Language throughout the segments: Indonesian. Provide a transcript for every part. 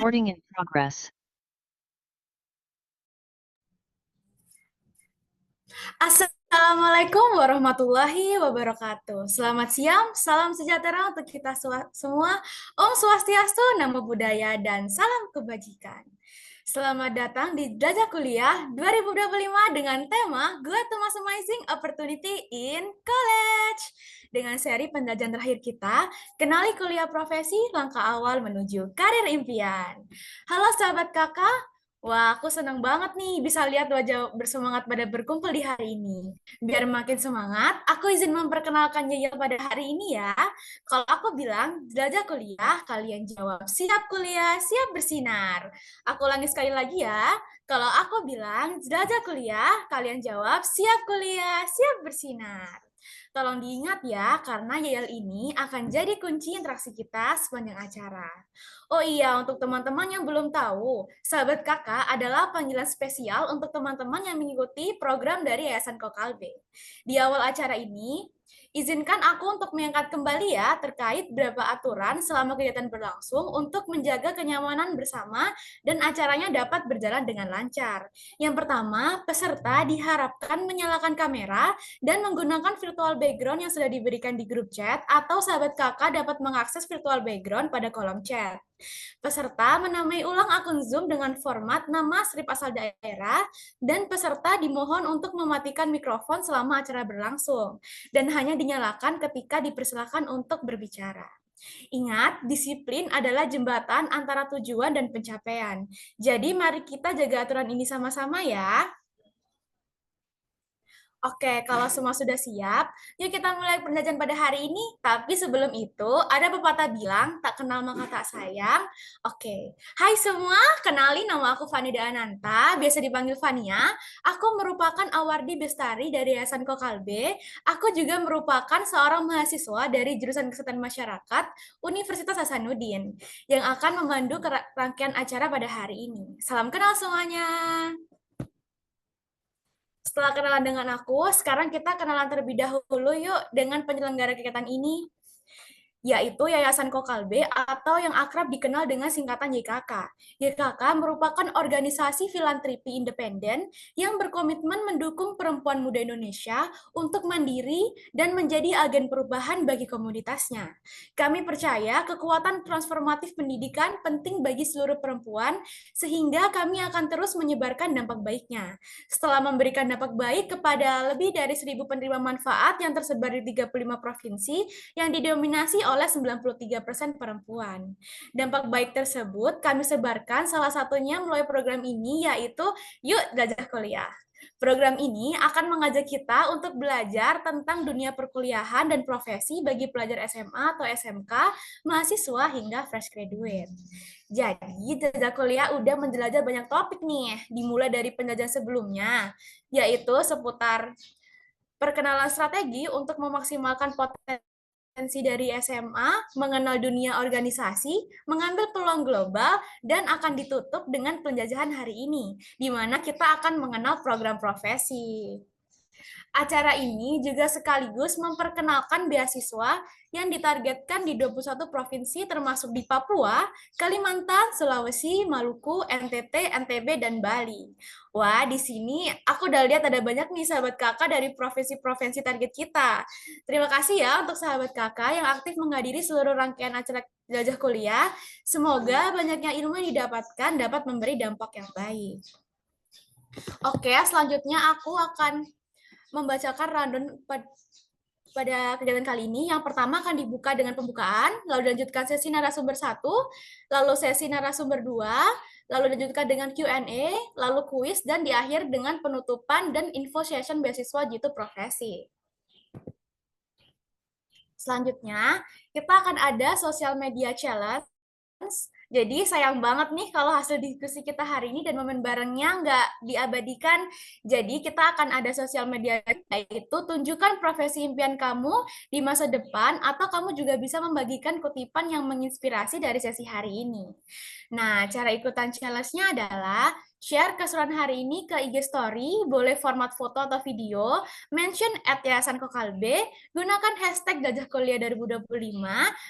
Recording in progress. Assalamualaikum warahmatullahi wabarakatuh. Selamat siang, salam sejahtera untuk kita semua. Om Swastiastu, Namo Buddhaya, dan salam kebajikan. Selamat datang di Jajak Kuliah 2025 dengan tema Glad to Maximizing Opportunity in College. Dengan seri penjelajahan terakhir kita, kenali kuliah profesi, langkah awal menuju karir impian. Halo sahabat kakak, wah, aku senang banget nih bisa lihat wajah bersemangat pada berkumpul di hari ini. Biar makin semangat, aku izin memperkenalkan Yaya pada hari ini ya. Kalau aku bilang jelajah kuliah, kalian jawab siap kuliah, siap bersinar. Aku ulangi sekali lagi ya. Kalau aku bilang jelajah kuliah, kalian jawab siap kuliah, siap bersinar. Tolong diingat ya, karena Yayal ini akan jadi kunci interaksi kita sepanjang acara. Oh iya, untuk teman-teman yang belum tahu, sahabat kakak adalah panggilan spesial untuk teman-teman yang mengikuti program dari Yayasan Kokalbe. Di awal acara ini, izinkan aku untuk mengangkat kembali ya terkait beberapa aturan selama kegiatan berlangsung untuk menjaga kenyamanan bersama dan acaranya dapat berjalan dengan lancar. Yang pertama, peserta diharapkan menyalakan kamera dan menggunakan virtual background yang sudah diberikan di grup chat atau sahabat kakak dapat mengakses virtual background pada kolom chat. Peserta menamai ulang akun Zoom dengan format nama strip asal daerah dan peserta dimohon untuk mematikan mikrofon selama acara berlangsung dan hanya dinyalakan ketika dipersilakan untuk berbicara. Ingat, disiplin adalah jembatan antara tujuan dan pencapaian. Jadi mari kita jaga aturan ini sama-sama ya. Oke, kalau semua sudah siap, yuk kita mulai pembelajaran pada hari ini. Tapi sebelum itu, ada pepatah bilang, tak kenal maka tak sayang. Oke, hai semua, kenali nama aku Fanida Ananta, biasa dipanggil Fania. Aku merupakan awardi bestari dari Yayasan Kokalbe. Aku juga merupakan seorang mahasiswa dari jurusan Kesehatan Masyarakat Universitas Hasanuddin yang akan memandu rangkaian acara pada hari ini. Salam kenal semuanya. Setelah kenalan dengan aku, sekarang kita kenalan terlebih dahulu yuk dengan penyelenggara kegiatan ini, yaitu Yayasan Kokalbe atau yang akrab dikenal dengan singkatan YKK. YKK merupakan organisasi filantropi independen yang berkomitmen mendukung perempuan muda Indonesia untuk mandiri dan menjadi agen perubahan bagi komunitasnya. Kami percaya kekuatan transformatif pendidikan penting bagi seluruh perempuan, sehingga kami akan terus menyebarkan dampak baiknya. Setelah memberikan dampak baik kepada lebih dari 1.000 penerima manfaat yang tersebar di 35 provinsi yang didominasi oleh 93% perempuan. Dampak baik tersebut kami sebarkan salah satunya melalui program ini, yaitu Yuk Jelajah Kuliah. Program ini akan mengajak kita untuk belajar tentang dunia perkuliahan dan profesi bagi pelajar SMA atau SMK, mahasiswa hingga fresh graduate. Jadi, Jajah Kuliah udah menjelajah banyak topik nih, dimulai dari penjelajahan sebelumnya, yaitu seputar perkenalan strategi untuk memaksimalkan potensi dari SMA, mengenal dunia organisasi, mengambil peluang global, dan akan ditutup dengan penjajahan hari ini, di mana kita akan mengenal program profesi. Acara ini juga sekaligus memperkenalkan beasiswa yang ditargetkan di 21 provinsi termasuk di Papua, Kalimantan, Sulawesi, Maluku, NTT, NTB, dan Bali. Wah, di sini aku udah lihat ada banyak nih sahabat kakak dari provinsi-provinsi target kita. Terima kasih ya untuk sahabat kakak yang aktif menghadiri seluruh rangkaian acara jelajah kuliah. Semoga banyaknya ilmu yang didapatkan dapat memberi dampak yang baik. Oke, selanjutnya aku akan membacakan rundown pada kegiatan kali ini. Yang pertama akan dibuka dengan pembukaan, lalu dilanjutkan sesi narasumber 1, lalu sesi narasumber 2, lalu dilanjutkan dengan Q&A, lalu kuis, dan di akhir dengan penutupan dan info session beasiswa Jitu Profesi. Selanjutnya, kita akan ada social media challenge. Jadi sayang banget nih kalau hasil diskusi kita hari ini dan momen barengnya nggak diabadikan. Jadi kita akan ada sosial media, yaitu tunjukkan profesi impian kamu di masa depan, atau kamu juga bisa membagikan kutipan yang menginspirasi dari sesi hari ini. Nah, cara ikutan challenge-nya adalah share keseruan hari ini ke IG Story, boleh format foto atau video, mention @yayasan Kokalbe, gunakan hashtag Jajah Kuliah 2025,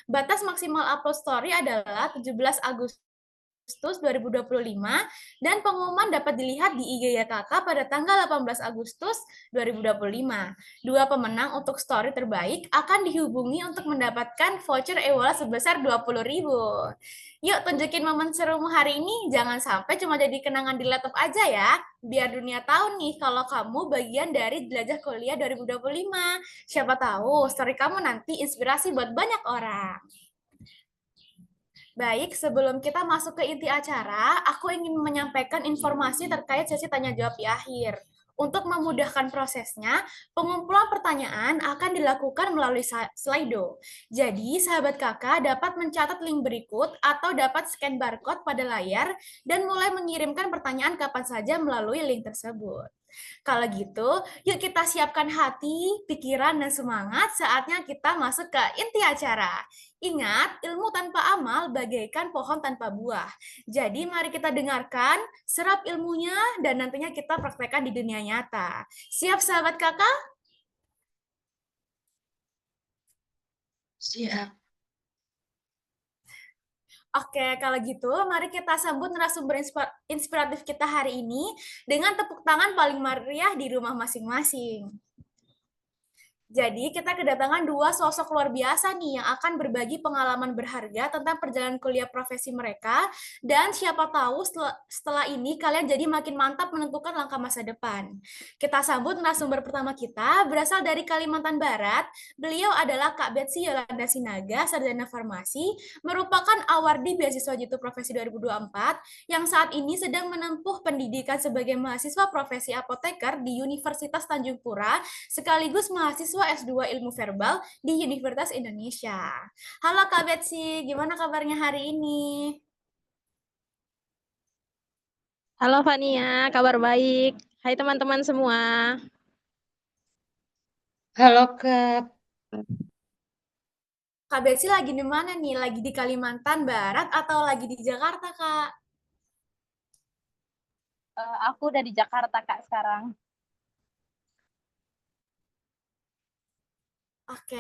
batas maksimal upload story adalah 17 Agustus Agustus 2025 dan pengumuman dapat dilihat di IG YKK pada tanggal 18 Agustus 2025. Dua pemenang untuk story terbaik akan dihubungi untuk mendapatkan voucher e-wallet sebesar 20.000. Yuk tunjukin momen serumu hari ini, jangan sampai cuma jadi kenangan di laptop aja ya. Biar dunia tahu nih kalau kamu bagian dari jelajah kuliah 2025. Siapa tahu story kamu nanti inspirasi buat banyak orang. Baik, sebelum kita masuk ke inti acara, aku ingin menyampaikan informasi terkait sesi tanya jawab di akhir. Untuk memudahkan prosesnya, pengumpulan pertanyaan akan dilakukan melalui Slido. Jadi, sahabat kakak dapat mencatat link berikut atau dapat scan barcode pada layar dan mulai mengirimkan pertanyaan kapan saja melalui link tersebut. Kalau gitu, yuk kita siapkan hati, pikiran, dan semangat saatnya kita masuk ke inti acara. Ingat, ilmu tanpa amal bagaikan pohon tanpa buah. Jadi mari kita dengarkan, serap ilmunya, dan nantinya kita praktekkan di dunia nyata. Siap sahabat kakak? Siap. Oke, kalau gitu mari kita sambut narasumber inspiratif kita hari ini dengan tepuk tangan paling meriah di rumah masing-masing. Jadi kita kedatangan dua sosok luar biasa nih yang akan berbagi pengalaman berharga tentang perjalanan kuliah profesi mereka dan siapa tahu setelah ini kalian jadi makin mantap menentukan langkah masa depan. Kita sambut narasumber pertama kita berasal dari Kalimantan Barat. Beliau adalah Kak Betsy Yolanda Sinaga, sarjana farmasi, merupakan awardi beasiswa Jitu Profesi 2024 yang saat ini sedang menempuh pendidikan sebagai mahasiswa profesi apoteker di Universitas Tanjung Pura sekaligus mahasiswa S2 Ilmu Verbal di Universitas Indonesia. Halo Kak Betsy, gimana kabarnya hari ini? Halo Fania, kabar baik. Hai teman-teman semua. Halo Kak, Kak Betsy lagi di mana nih? Lagi di Kalimantan Barat atau lagi di Jakarta, Kak? Aku udah di Jakarta Kak sekarang. Oke,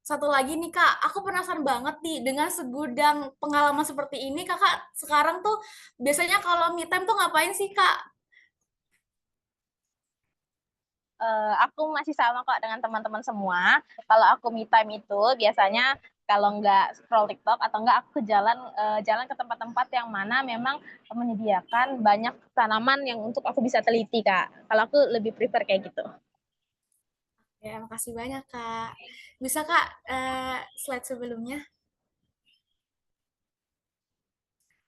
satu lagi nih Kak, aku penasaran banget nih dengan segudang pengalaman seperti ini, Kakak sekarang tuh biasanya kalau me time tuh ngapain sih Kak? Aku masih sama kok dengan teman-teman semua. Kalau aku me time itu biasanya kalau nggak scroll TikTok atau nggak aku jalan ke tempat-tempat yang mana memang menyediakan banyak tanaman yang untuk aku bisa teliti Kak. Kalau aku lebih prefer kayak gitu. Ya, makasih banyak Kak. Bisa Kak, slide sebelumnya?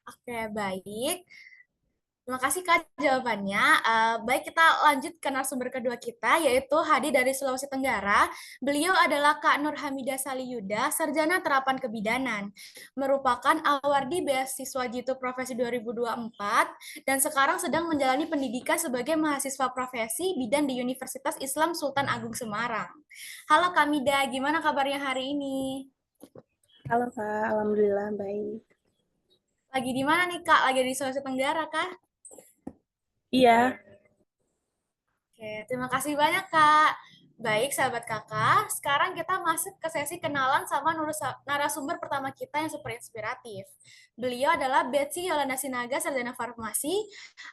Oke, baik. Terima kasih Kak jawabannya. Baik, kita lanjut ke narasumber kedua kita, yaitu Hadi dari Sulawesi Tenggara. Beliau adalah Kak Nur Hamidah Saliyuda, Sarjana Terapan Kebidanan. Merupakan awardi beasiswa Jitu Profesi 2024, dan sekarang sedang menjalani pendidikan sebagai mahasiswa profesi bidan di Universitas Islam Sultan Agung Semarang. Halo Kak Mida, gimana kabarnya hari ini? Halo Kak, Alhamdulillah baik. Lagi di mana nih Kak? Lagi di Sulawesi Tenggara Kak? Iya, Oke, terima kasih banyak, Kak. Baik, sahabat kakak, sekarang kita masuk ke sesi kenalan sama narasumber pertama kita yang super inspiratif. Beliau adalah Betsy Yolanda Sinaga, sarjana farmasi,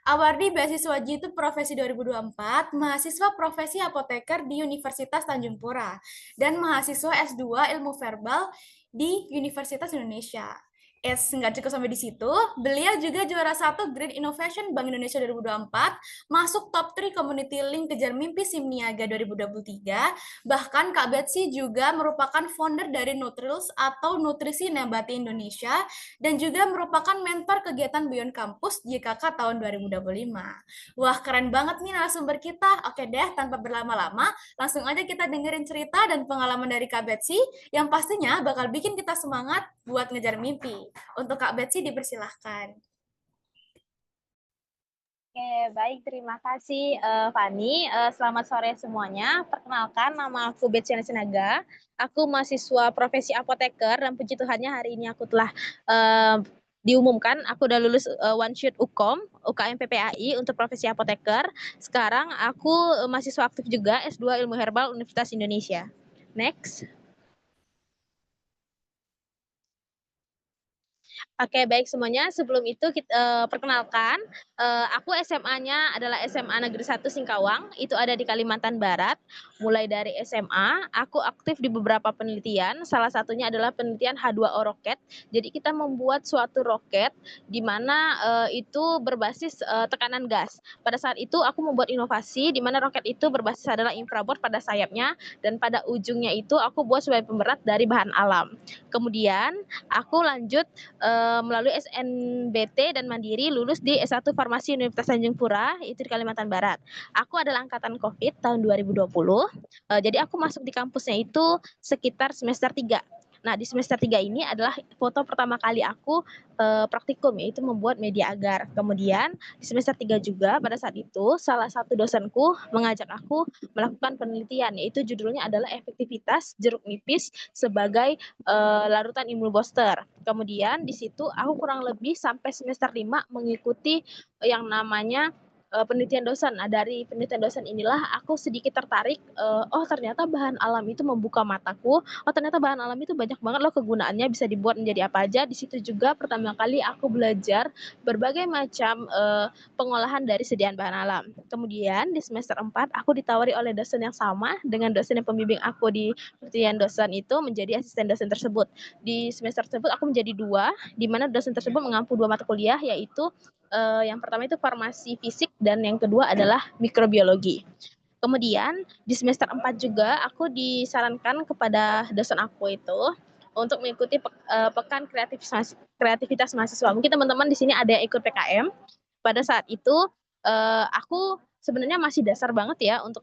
awardi beasiswa Jitu Profesi 2024, mahasiswa profesi apoteker di Universitas Tanjung Pura, dan mahasiswa S2 Ilmu Verbal di Universitas Indonesia. Nggak cukup sampai di situ, beliau juga juara satu Green Innovation Bank Indonesia 2024, masuk top 3 Community Link Kejar Mimpi Simniaga 2023. Bahkan Kak Betsy juga merupakan founder dari Nutrils atau Nutrisi Nabati Indonesia dan juga merupakan mentor kegiatan Beyond Campus JKK tahun 2025. Wah, keren banget nih narasumber kita. Oke deh, tanpa berlama-lama, langsung aja kita dengerin cerita dan pengalaman dari Kak Betsy yang pastinya bakal bikin kita semangat buat ngejar mimpi. Untuk Kak Betsy dipersilahkan. Oke, baik. Terima kasih, Fani. Selamat sore semuanya. Perkenalkan, nama aku Betsy Sinaga. Aku mahasiswa profesi apoteker dan puji Tuhannya hari ini aku telah diumumkan. Aku udah lulus one shot UKM PPAI untuk profesi apoteker. Sekarang aku mahasiswa aktif juga S2 Ilmu Herbal Universitas Indonesia. Next. Oke, baik semuanya. Sebelum itu kita perkenalkan, aku SMA-nya adalah SMA Negeri 1 Singkawang, itu ada di Kalimantan Barat. Mulai dari SMA, aku aktif di beberapa penelitian, salah satunya adalah penelitian H2O roket. Jadi kita membuat suatu roket di mana itu berbasis tekanan gas. Pada saat itu aku membuat inovasi di mana roket itu berbasis adalah infraboard pada sayapnya dan pada ujungnya itu aku buat sebagai pemberat dari bahan alam. Kemudian aku lanjut melalui SNBT dan Mandiri lulus di S1 Farmasi Universitas Tanjung Pura itu di Kalimantan Barat. Aku adalah angkatan Covid tahun 2020. Jadi aku masuk di kampusnya itu sekitar semester 3. Nah, di semester 3 ini adalah foto pertama kali aku praktikum, yaitu membuat media agar. Kemudian di semester 3 juga pada saat itu salah satu dosenku mengajak aku melakukan penelitian, yaitu judulnya adalah efektivitas jeruk nipis sebagai larutan imun booster. Kemudian di situ aku kurang lebih sampai semester 5 mengikuti yang namanya penelitian dosen. Nah, dari penelitian dosen inilah aku sedikit tertarik, oh ternyata bahan alam itu membuka mataku, oh ternyata bahan alam itu banyak banget loh kegunaannya, bisa dibuat menjadi apa aja. Di situ juga pertama kali aku belajar berbagai macam pengolahan dari sediaan bahan alam. Kemudian di semester 4 aku ditawari oleh dosen yang sama dengan dosen yang pembimbing aku di penelitian dosen itu menjadi asisten dosen tersebut. Di semester tersebut aku menjadi 2, di mana dosen tersebut mengampu 2 mata kuliah, yaitu yang pertama itu farmasi fisik dan yang kedua adalah mikrobiologi. Kemudian di semester 4 juga aku disarankan kepada dosen aku itu untuk mengikuti pekan kreativitas mahasiswa. Mungkin teman-teman di sini ada yang ikut PKM. Pada saat itu aku sebenarnya masih dasar banget ya untuk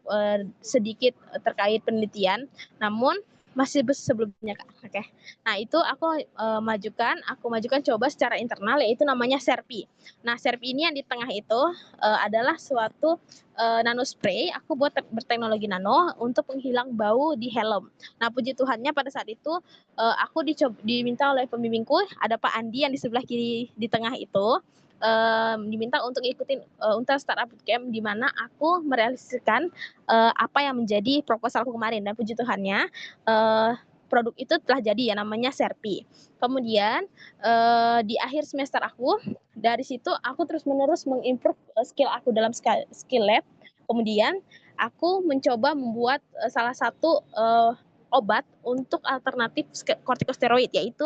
sedikit terkait penelitian, namun masih sebelumnya Kak. Oke. Nah, itu aku majukan coba secara internal, yaitu namanya Serpi. Nah, Serpi ini yang di tengah itu adalah suatu nano spray. Aku buat berteknologi nano untuk penghilang bau di helm. Nah, puji Tuhannya pada saat itu aku diminta oleh pembimbingku, ada Pak Andi yang di sebelah kiri di tengah itu, diminta untuk ikutin Unta Startup Bootcamp, di mana aku merealisasikan apa yang menjadi proposalku kemarin, dan puji Tuhannya produk itu telah jadi ya, namanya Serpi. Kemudian di akhir semester aku, dari situ aku terus menerus mengimprove skill aku dalam skill lab. Kemudian aku mencoba membuat salah satu obat untuk alternatif kortikosteroid, yaitu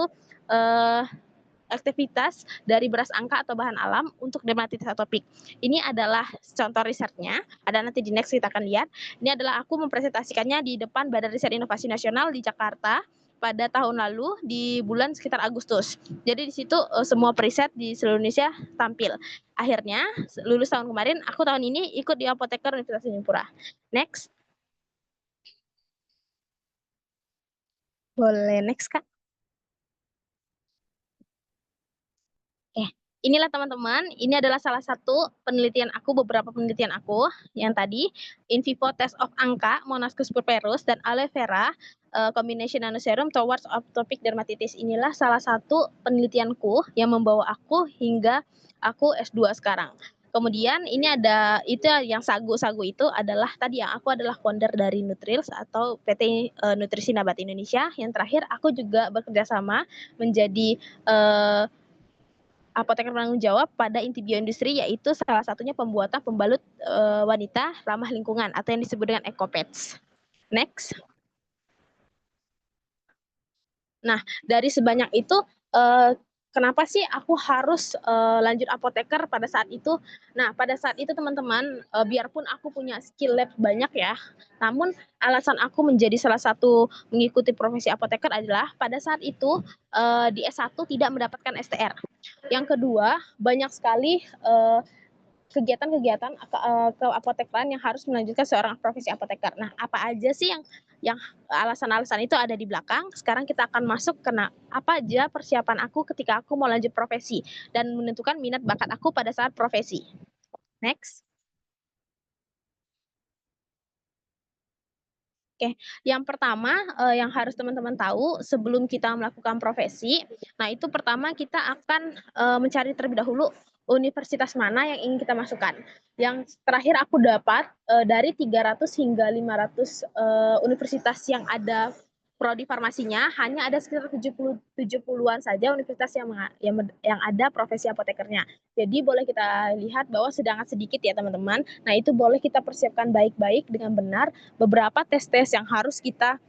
aktivitas dari beras angka atau bahan alam untuk dermatitis atopik. Ini adalah contoh risetnya, ada nanti di next kita akan lihat. Ini adalah aku mempresentasikannya di depan Badan Riset Inovasi Nasional di Jakarta pada tahun lalu di bulan sekitar Agustus. Jadi di situ semua periset di seluruh Indonesia tampil. Akhirnya lulus tahun kemarin, aku tahun ini ikut di Apoteker Universitas Tanjung Pura. Next. Boleh next, Kak. Oke, inilah teman-teman, ini adalah salah satu penelitian aku, beberapa penelitian aku yang tadi, in vivo test of angka, Monascus purpurus, dan aloe vera, combination nanoserum towards atopic dermatitis. Inilah salah satu penelitianku yang membawa aku hingga aku S2 sekarang. Kemudian ini ada, itu yang sagu-sagu itu adalah tadi yang aku adalah founder dari Nutrils atau PT Nutrisi Nabati Indonesia. Yang terakhir aku juga bekerja sama menjadi apoteker penanggung jawab pada inti bioindustri, yaitu salah satunya pembuatan pembalut wanita ramah lingkungan atau yang disebut dengan ecopads. Next. Nah, dari sebanyak itu kenapa sih aku harus lanjut apoteker pada saat itu? Nah, pada saat itu teman-teman, biarpun aku punya skill lab banyak ya, namun alasan aku menjadi salah satu mengikuti profesi apoteker adalah pada saat itu di S1 tidak mendapatkan STR. Yang kedua, banyak sekali kegiatan-kegiatan keapotekeran yang harus melanjutkan seorang profesi apoteker. Nah, apa aja sih yang alasan-alasan itu ada di belakang? Sekarang kita akan masuk ke apa aja persiapan aku ketika aku mau lanjut profesi dan menentukan minat bakat aku pada saat profesi. Next. Oke, yang pertama yang harus teman-teman tahu sebelum kita melakukan profesi, nah itu pertama kita akan mencari terlebih dahulu universitas mana yang ingin kita masukkan. Yang terakhir aku dapat dari 300 hingga 500 universitas yang ada prodi farmasinya hanya ada sekitar 70-an saja universitas yang ada profesi apotekernya. Jadi boleh kita lihat bahwa sedangkan sedikit ya teman-teman. Nah itu boleh kita persiapkan baik-baik dengan benar beberapa tes-tes yang harus kita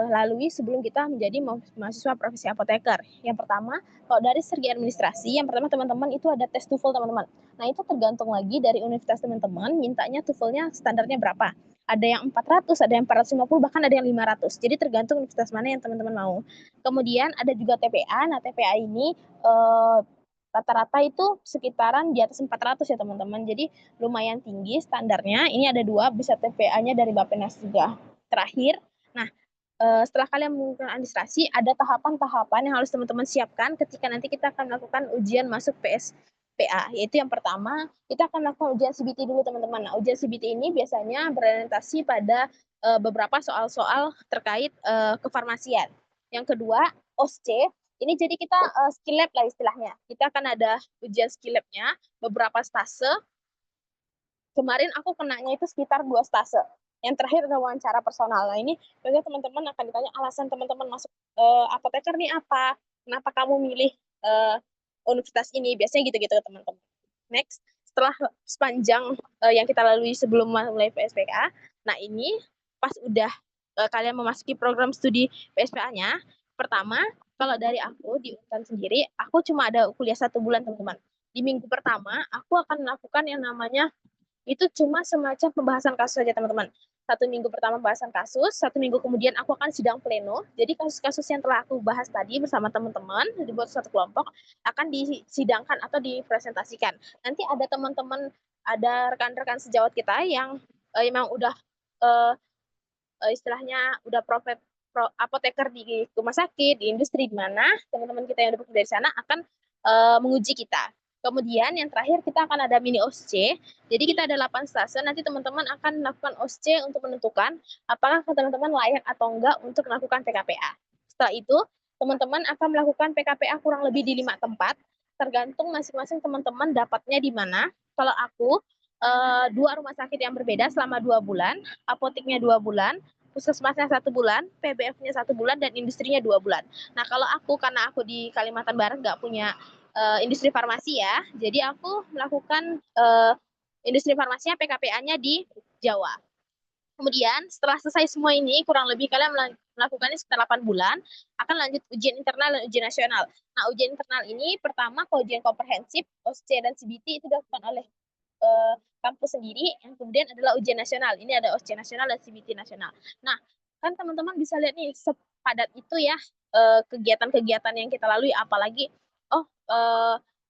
lalui sebelum kita menjadi mahasiswa profesi apoteker. Yang pertama, kalau dari segi administrasi, yang pertama teman-teman itu ada tes TOEFL teman-teman. Nah itu tergantung lagi dari universitas teman-teman, mintanya TOEFL-nya standarnya berapa. Ada yang 400, ada yang 450, bahkan ada yang 500. Jadi tergantung universitas mana yang teman-teman mau. Kemudian ada juga TPA. Nah TPA ini rata-rata itu sekitaran di atas 400 ya teman-teman. Jadi lumayan tinggi standarnya. Ini ada 2, bisa TPA-nya dari Bappenas juga. Terakhir, nah setelah kalian menggunakan administrasi, ada tahapan-tahapan yang harus teman-teman siapkan ketika nanti kita akan melakukan ujian masuk PSPA. Yaitu yang pertama, kita akan melakukan ujian CBT dulu teman-teman. Nah, ujian CBT ini biasanya berorientasi pada beberapa soal-soal terkait kefarmasian. Yang kedua, OSCE. Ini jadi kita skill lab lah istilahnya. Kita akan ada ujian skill lab-nya, beberapa stase. Kemarin aku kenanya itu sekitar 2 stase. Yang terakhir adalah wawancara personal. Nah ini biasanya teman-teman akan ditanya alasan teman-teman masuk apoteker nih apa? Kenapa kamu milih universitas ini? Biasanya gitu-gitu teman-teman. Next, setelah sepanjang yang kita lalui sebelum mulai PSPA, nah ini pas udah kalian memasuki program studi PSPA-nya, pertama, kalau dari aku di UNTAN sendiri, aku cuma ada kuliah 1 bulan teman-teman. Di minggu pertama, aku akan melakukan yang namanya itu cuma semacam pembahasan kasus saja teman-teman. 1 minggu pertama pembahasan kasus, 1 minggu kemudian aku akan sidang pleno. Jadi kasus-kasus yang telah aku bahas tadi bersama teman-teman dibuat satu kelompok akan disidangkan atau dipresentasikan. Nanti ada teman-teman, ada rekan-rekan sejawat kita yang memang udah istilahnya udah apoteker di rumah sakit, di industri, di mana teman-teman kita yang udah bekerja di sana akan menguji kita. Kemudian yang terakhir kita akan ada mini OSCE. Jadi kita ada 8 stase. Nanti teman-teman akan melakukan OSCE untuk menentukan apakah teman-teman layak atau enggak untuk melakukan PKPA. Setelah itu teman-teman akan melakukan PKPA kurang lebih di 5 tempat. Tergantung masing-masing teman-teman dapatnya di mana. Kalau aku 2 rumah sakit yang berbeda selama 2 bulan, apoteknya 2 bulan, puskesmasnya 1 bulan, PBF-nya 1 bulan, dan industrinya 2 bulan. Nah kalau aku, karena aku di Kalimantan Barat nggak punya industri farmasi ya. Jadi aku melakukan industri farmasinya PKPA-nya di Jawa. Kemudian setelah selesai semua ini, kurang lebih kalian melakukannya sekitar 8 bulan, akan lanjut ujian internal dan ujian nasional. Nah, ujian internal ini pertama ke ujian komprehensif, OSCE dan CBT itu dilakukan oleh kampus sendiri, yang kemudian adalah ujian nasional. Ini ada OSCE nasional dan CBT nasional. Nah, kan teman-teman bisa lihat nih, sepadat itu ya kegiatan-kegiatan yang kita lalui, apalagi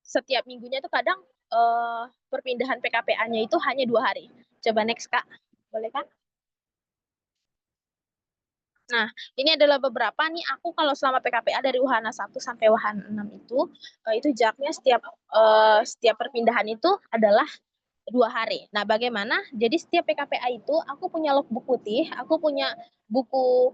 setiap minggunya itu kadang perpindahan PKPA-nya itu hanya 2 hari. Coba next Kak, boleh Kak? Nah, ini adalah beberapa nih, aku kalau selama PKPA dari Wahana 1 sampai Wahana 6 itu jaraknya setiap perpindahan itu adalah 2 hari. Nah, bagaimana? Jadi setiap PKPA itu aku punya logbook putih, aku punya buku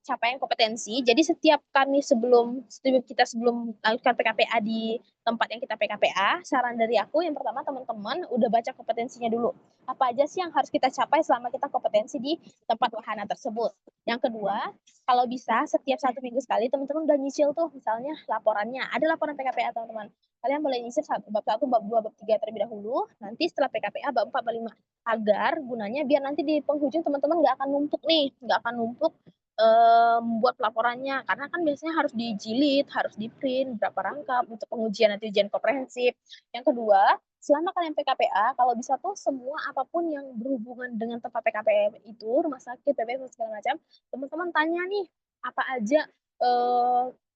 capaian kompetensi. Jadi setiap kami sebelum melakukan PKPA di tempat yang kita PKPA, saran dari aku yang pertama teman-teman udah baca kompetensinya dulu. Apa aja sih yang harus kita capai selama kita kompetensi di tempat wahana tersebut. Yang kedua, kalau bisa setiap 1 minggu sekali teman-teman udah nyicil tuh misalnya laporannya. Ada laporan PKPA teman-teman. Kalian boleh nyisir bab 1, bab 2, bab 3 terlebih dahulu. Nanti setelah PKPA bab 4, bab 5. Agar gunanya biar nanti di penghujung teman-teman nggak akan numpuk nih. Nggak akan numpuk membuat laporannya. Karena kan biasanya harus dijilid, harus di print, berapa rangkap untuk pengujian nanti ujian komprehensif. Yang kedua, selama kalian PKPA, kalau bisa tuh semua apapun yang berhubungan dengan tempat PKPA itu, rumah sakit, PBF, segala macam, teman-teman tanya nih, apa aja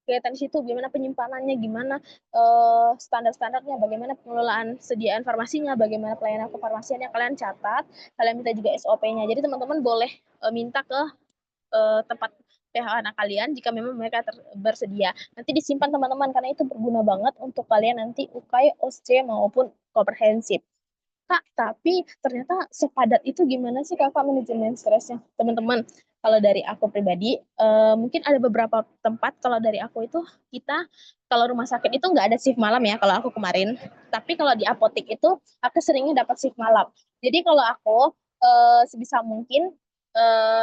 kegiatan di situ, gimana penyimpanannya, gimana standar-standarnya, bagaimana pengelolaan sediaan farmasinya, bagaimana pelayanan kefarmasiannya, kalian catat, kalian minta juga SOP-nya. Jadi teman-teman boleh minta ke tempat pihak anak kalian jika memang mereka bersedia. Nanti disimpan teman-teman karena itu berguna banget untuk kalian nanti UKAI, OSCE maupun komprehensif. Kak, tapi ternyata sepadat itu gimana sih Kakak manajemen stresnya? Teman-teman, kalau dari aku pribadi, mungkin ada beberapa tempat, kalau dari aku itu, kita, kalau rumah sakit itu nggak ada shift malam ya, kalau aku kemarin. Tapi kalau di apotek itu, aku seringnya dapat shift malam. Jadi kalau aku, sebisa mungkin,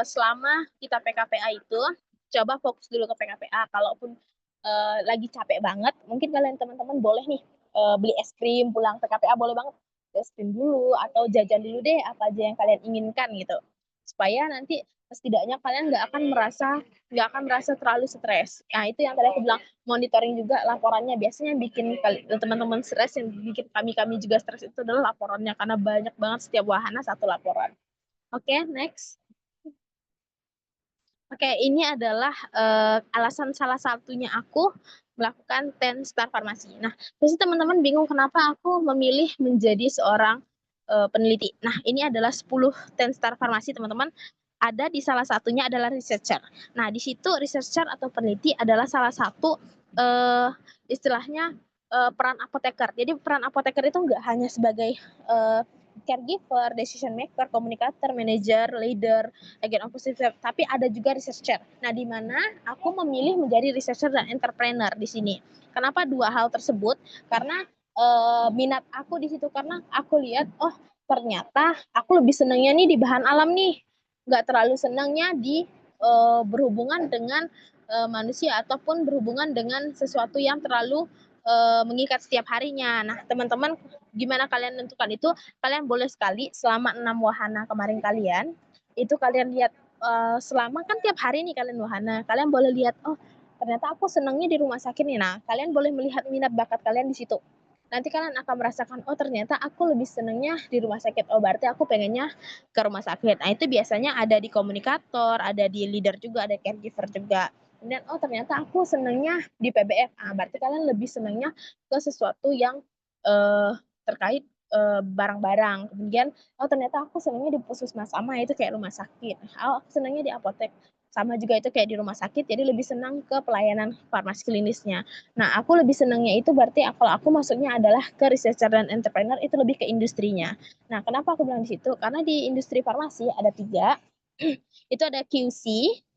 selama kita PKPA itu coba fokus dulu ke PKPA. Kalaupun lagi capek banget, mungkin kalian teman-teman boleh nih beli es krim pulang PKPA, boleh banget beli es krim dulu atau jajan dulu deh apa aja yang kalian inginkan gitu. Supaya nanti setidaknya kalian nggak akan merasa terlalu stres. Nah, itu yang tadi aku bilang, monitoring juga laporannya. Biasanya yang bikin teman-teman stres, yang bikin kami juga stres itu adalah laporannya, karena banyak banget setiap wahana satu laporan. Oke, next. Oke, ini adalah alasan salah satunya aku melakukan 10 Star Farmasi. Nah, pasti teman-teman bingung kenapa aku memilih menjadi seorang peneliti. Nah, ini adalah 10 10 Star Farmasi, teman-teman. Ada di salah satunya adalah researcher. Nah, di situ researcher atau peneliti adalah salah satu istilahnya peran apoteker. Jadi peran apoteker itu nggak hanya sebagai caregiver, decision maker, komunikator, manager, leader, agent of positive, tapi ada juga researcher. Nah, di mana aku memilih menjadi researcher dan entrepreneur di sini. Kenapa dua hal tersebut? Karena minat aku di situ, karena aku lihat, oh ternyata aku lebih senangnya nih di bahan alam nih, nggak terlalu senangnya di berhubungan dengan manusia ataupun berhubungan dengan sesuatu yang terlalu mengikat setiap harinya. Nah, teman-teman, gimana kalian menentukan itu? Kalian boleh sekali selama 6 wahana kemarin kalian, itu kalian lihat selama kan tiap hari nih kalian wahana, kalian boleh lihat, oh ternyata aku senangnya di rumah sakit nih. Nah, kalian boleh melihat minat bakat kalian di situ. Nanti kalian akan merasakan, oh ternyata aku lebih senangnya di rumah sakit. Oh berarti aku pengennya ke rumah sakit. Nah, itu biasanya ada di komunikator, ada di leader juga, ada caregiver juga. Dan oh ternyata aku senangnya di PBF. Ah, berarti kalian lebih senangnya ke sesuatu yang terkait barang-barang. Kemudian oh ternyata aku senangnya di puskesmas, sama itu kayak rumah sakit. Oh aku senangnya di apotek, sama juga itu kayak di rumah sakit. Jadi lebih senang ke pelayanan farmasi klinisnya. Nah, aku lebih senangnya itu berarti kalau aku masuknya adalah ke researcher dan entrepreneur, itu lebih ke industrinya. Nah, kenapa aku bilang di situ? Karena di industri farmasi ada 3. Itu ada QC,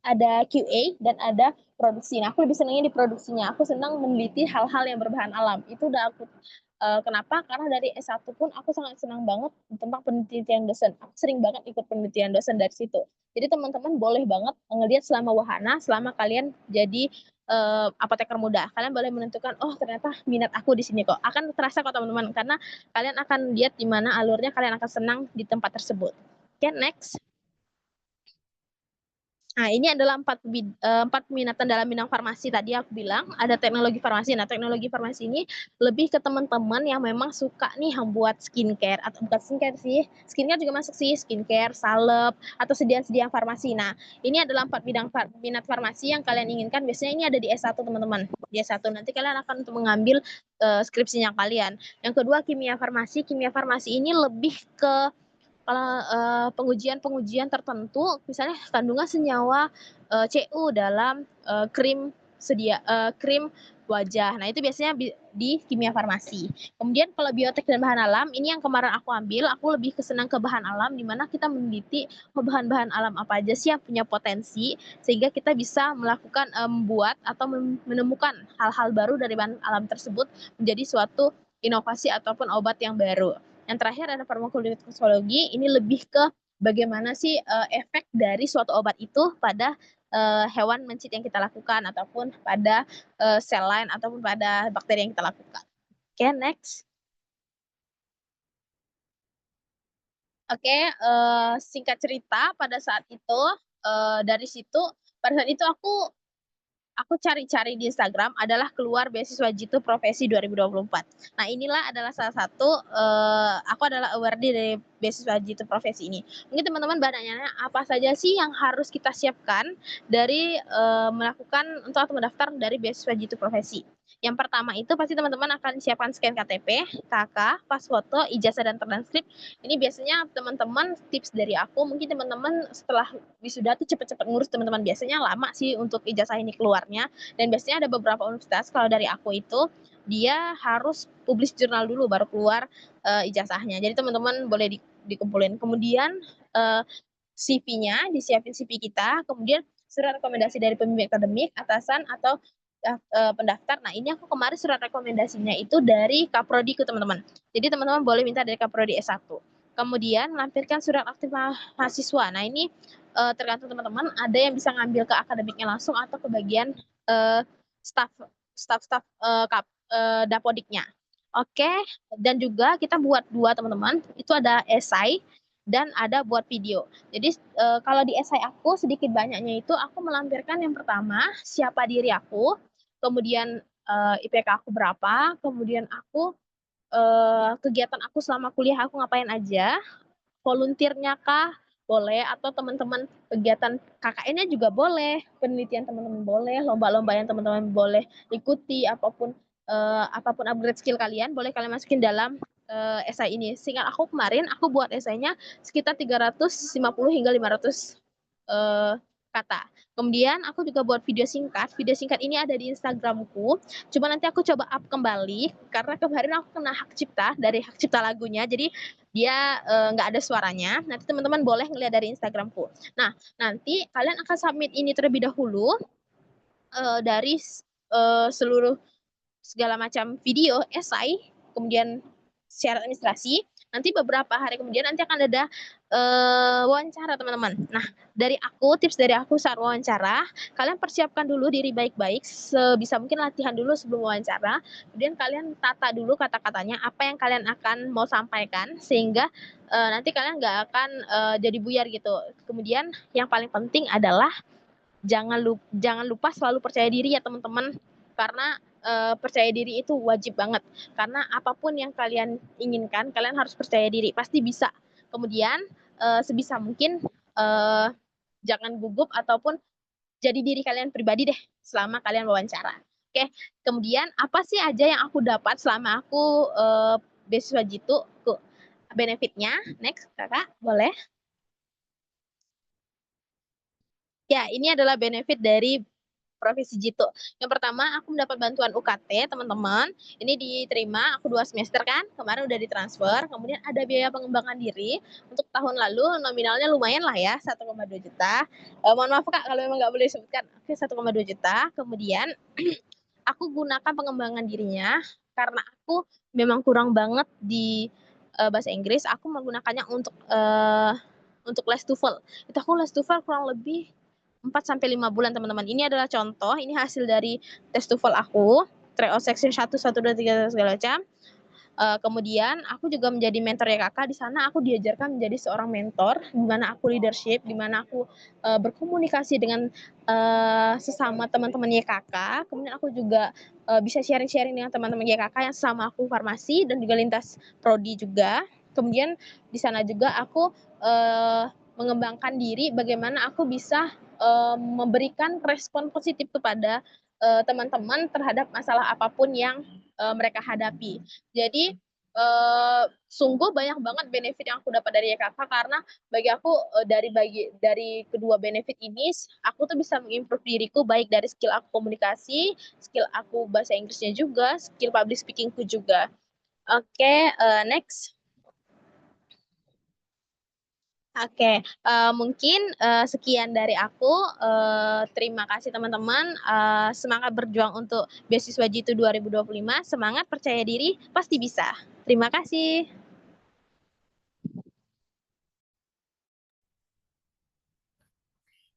ada QA, dan ada produksi. Nah, aku lebih senangnya di produksinya. Aku senang meneliti hal-hal yang berbahan alam. Itu udah aku kenapa? Karena dari S1 pun aku sangat senang banget tentang penelitian dosen. Aku sering banget ikut penelitian dosen dari situ. Jadi teman-teman boleh banget ngelihat selama wahana, selama kalian jadi apoteker muda. Kalian boleh menentukan, oh ternyata minat aku di sini kok. Akan terasa kok teman-teman, karena kalian akan lihat di mana alurnya, kalian akan senang di tempat tersebut. Oke, next. Nah, ini adalah 4 peminatan dalam bidang farmasi. Tadi aku bilang ada teknologi farmasi. Nah, teknologi farmasi ini lebih ke teman-teman yang memang suka nih membuat skincare, atau bukan skincare sih, skincare juga masuk sih, skincare, salep, atau sediaan-sediaan farmasi. Nah, ini adalah 4 bidang minat farmasi yang kalian inginkan. Biasanya ini ada di S1, teman-teman. Di S1 nanti kalian akan untuk mengambil skripsinya kalian. Yang kedua, kimia farmasi. Kimia farmasi ini lebih ke kalau pengujian-pengujian tertentu, misalnya kandungan senyawa CU dalam krim wajah. Nah, itu biasanya di kimia farmasi. Kemudian kalau biotek dan bahan alam, ini yang kemarin aku ambil, aku lebih kesenang ke bahan alam, di mana kita meneliti bahan-bahan alam apa aja sih yang punya potensi, sehingga kita bisa melakukan membuat atau menemukan hal-hal baru dari bahan alam tersebut menjadi suatu inovasi ataupun obat yang baru. Yang terakhir ada farmakologi, ini lebih ke bagaimana sih efek dari suatu obat itu pada hewan mencit yang kita lakukan, ataupun pada sel lain, ataupun pada bakteri yang kita lakukan. Oke, next. Oke, singkat cerita, pada saat itu dari situ, pada saat itu aku cari-cari di Instagram adalah keluar beasiswa Jitu Profesi 2024. Nah, inilah adalah salah satu aku adalah awardee dari beasiswa Jitu Profesi ini. Mungkin teman-teman banyak apa saja sih yang harus kita siapkan dari melakukan untuk mendaftar dari beasiswa Jitu Profesi. Yang pertama itu pasti teman-teman akan siapkan scan KTP, KK, pas foto, ijazah dan transkrip. Ini biasanya teman-teman tips dari aku, mungkin teman-teman setelah wisuda tuh cepet-cepet ngurus, teman-teman. Biasanya lama sih untuk ijazah ini keluarnya, dan biasanya ada beberapa universitas, kalau dari aku itu dia harus publish jurnal dulu baru keluar ijazahnya. Jadi teman-teman boleh dikumpulin. Kemudian CV-nya disiapin, CV kita, kemudian surat rekomendasi dari pembimbing akademik, atasan, atau pendaftar. Nah, ini aku kemarin surat rekomendasinya itu dari Kaprodiku, teman-teman. Jadi teman-teman boleh minta dari Kaprodi S1. Kemudian melampirkan surat aktif mahasiswa. Nah, ini tergantung teman-teman, ada yang bisa ngambil ke akademiknya langsung atau ke bagian staff staff Dapodiknya. Oke, dan juga kita buat dua teman-teman, itu ada esai dan ada buat video. Jadi kalau di esai aku sedikit banyaknya itu aku melampirkan yang pertama siapa diri aku, kemudian IPK aku berapa, kemudian aku kegiatan aku selama kuliah aku ngapain aja, volunteernya kah boleh, atau teman-teman kegiatan KKN-nya juga boleh, penelitian teman-teman boleh, lomba-lomba yang teman-teman boleh ikuti, apapun apapun upgrade skill kalian boleh kalian masukin dalam esai ini. Seingat aku kemarin aku buat esainya sekitar 350 hingga 500 kata. Kemudian aku juga buat video singkat. Video singkat ini ada di Instagramku. Cuma nanti aku coba up kembali karena kemarin aku kena hak cipta dari hak cipta lagunya. Jadi dia nggak ada suaranya. Nanti teman-teman boleh ngeliat dari Instagramku. Nah, nanti kalian akan submit ini terlebih dahulu dari seluruh segala macam video, esai, kemudian syarat administrasi. Nanti beberapa hari kemudian nanti akan ada wawancara teman-teman. Nah, dari aku, tips dari aku saat wawancara, kalian persiapkan dulu diri baik-baik, sebisa mungkin latihan dulu sebelum wawancara. Kemudian kalian tata dulu kata-katanya, apa yang kalian akan mau sampaikan, sehingga nanti kalian nggak akan jadi buyar gitu. Kemudian yang paling penting adalah jangan lupa selalu percaya diri ya teman-teman, karena percaya diri itu wajib banget, karena apapun yang kalian inginkan kalian harus percaya diri, pasti bisa. Kemudian sebisa mungkin jangan gugup ataupun jadi diri kalian pribadi deh selama kalian wawancara. Oke, kemudian apa sih aja yang aku dapat selama aku beasiswa Jitu? Benefitnya, next kakak boleh. Ya, ini adalah benefit dari Profesi Jitu. Yang pertama, aku mendapat bantuan UKT, teman-teman. Ini diterima, aku 2 semester kan, kemarin udah ditransfer. Kemudian ada biaya pengembangan diri. Untuk tahun lalu, nominalnya lumayan lah ya, 1,2 juta. Mohon maaf Kak, kalau memang nggak boleh disebutkan. Oke, 1,2 juta. Kemudian, aku gunakan pengembangan dirinya, karena aku memang kurang banget di bahasa Inggris, aku menggunakannya untuk les TOEFL. Itu aku les TOEFL kurang lebih 4-5 bulan teman-teman. Ini adalah contoh, ini hasil dari tes TOEFL aku, tryout section 1, 1, 2, 3, segala macam. Kemudian aku juga menjadi mentor YKK. Di sana aku diajarkan menjadi seorang mentor, di mana aku leadership, di mana aku berkomunikasi dengan sesama teman-teman YKK. Kemudian aku juga bisa sharing-sharing dengan teman-teman YKK yang sama aku farmasi dan juga lintas prodi juga. Kemudian di sana juga aku mengembangkan diri bagaimana aku bisa memberikan respon positif kepada teman-teman terhadap masalah apapun yang mereka hadapi. Jadi sungguh banyak banget benefit yang aku dapat dari YKK, karena bagi aku dari kedua benefit ini aku tuh bisa mengimprove diriku, baik dari skill aku komunikasi, skill aku bahasa Inggrisnya juga, skill public speakingku juga. Oke, next. Oke, mungkin sekian dari aku. Terima kasih teman-teman. Semangat berjuang untuk beasiswa Jitu 2025. Semangat, percaya diri, pasti bisa. Terima kasih.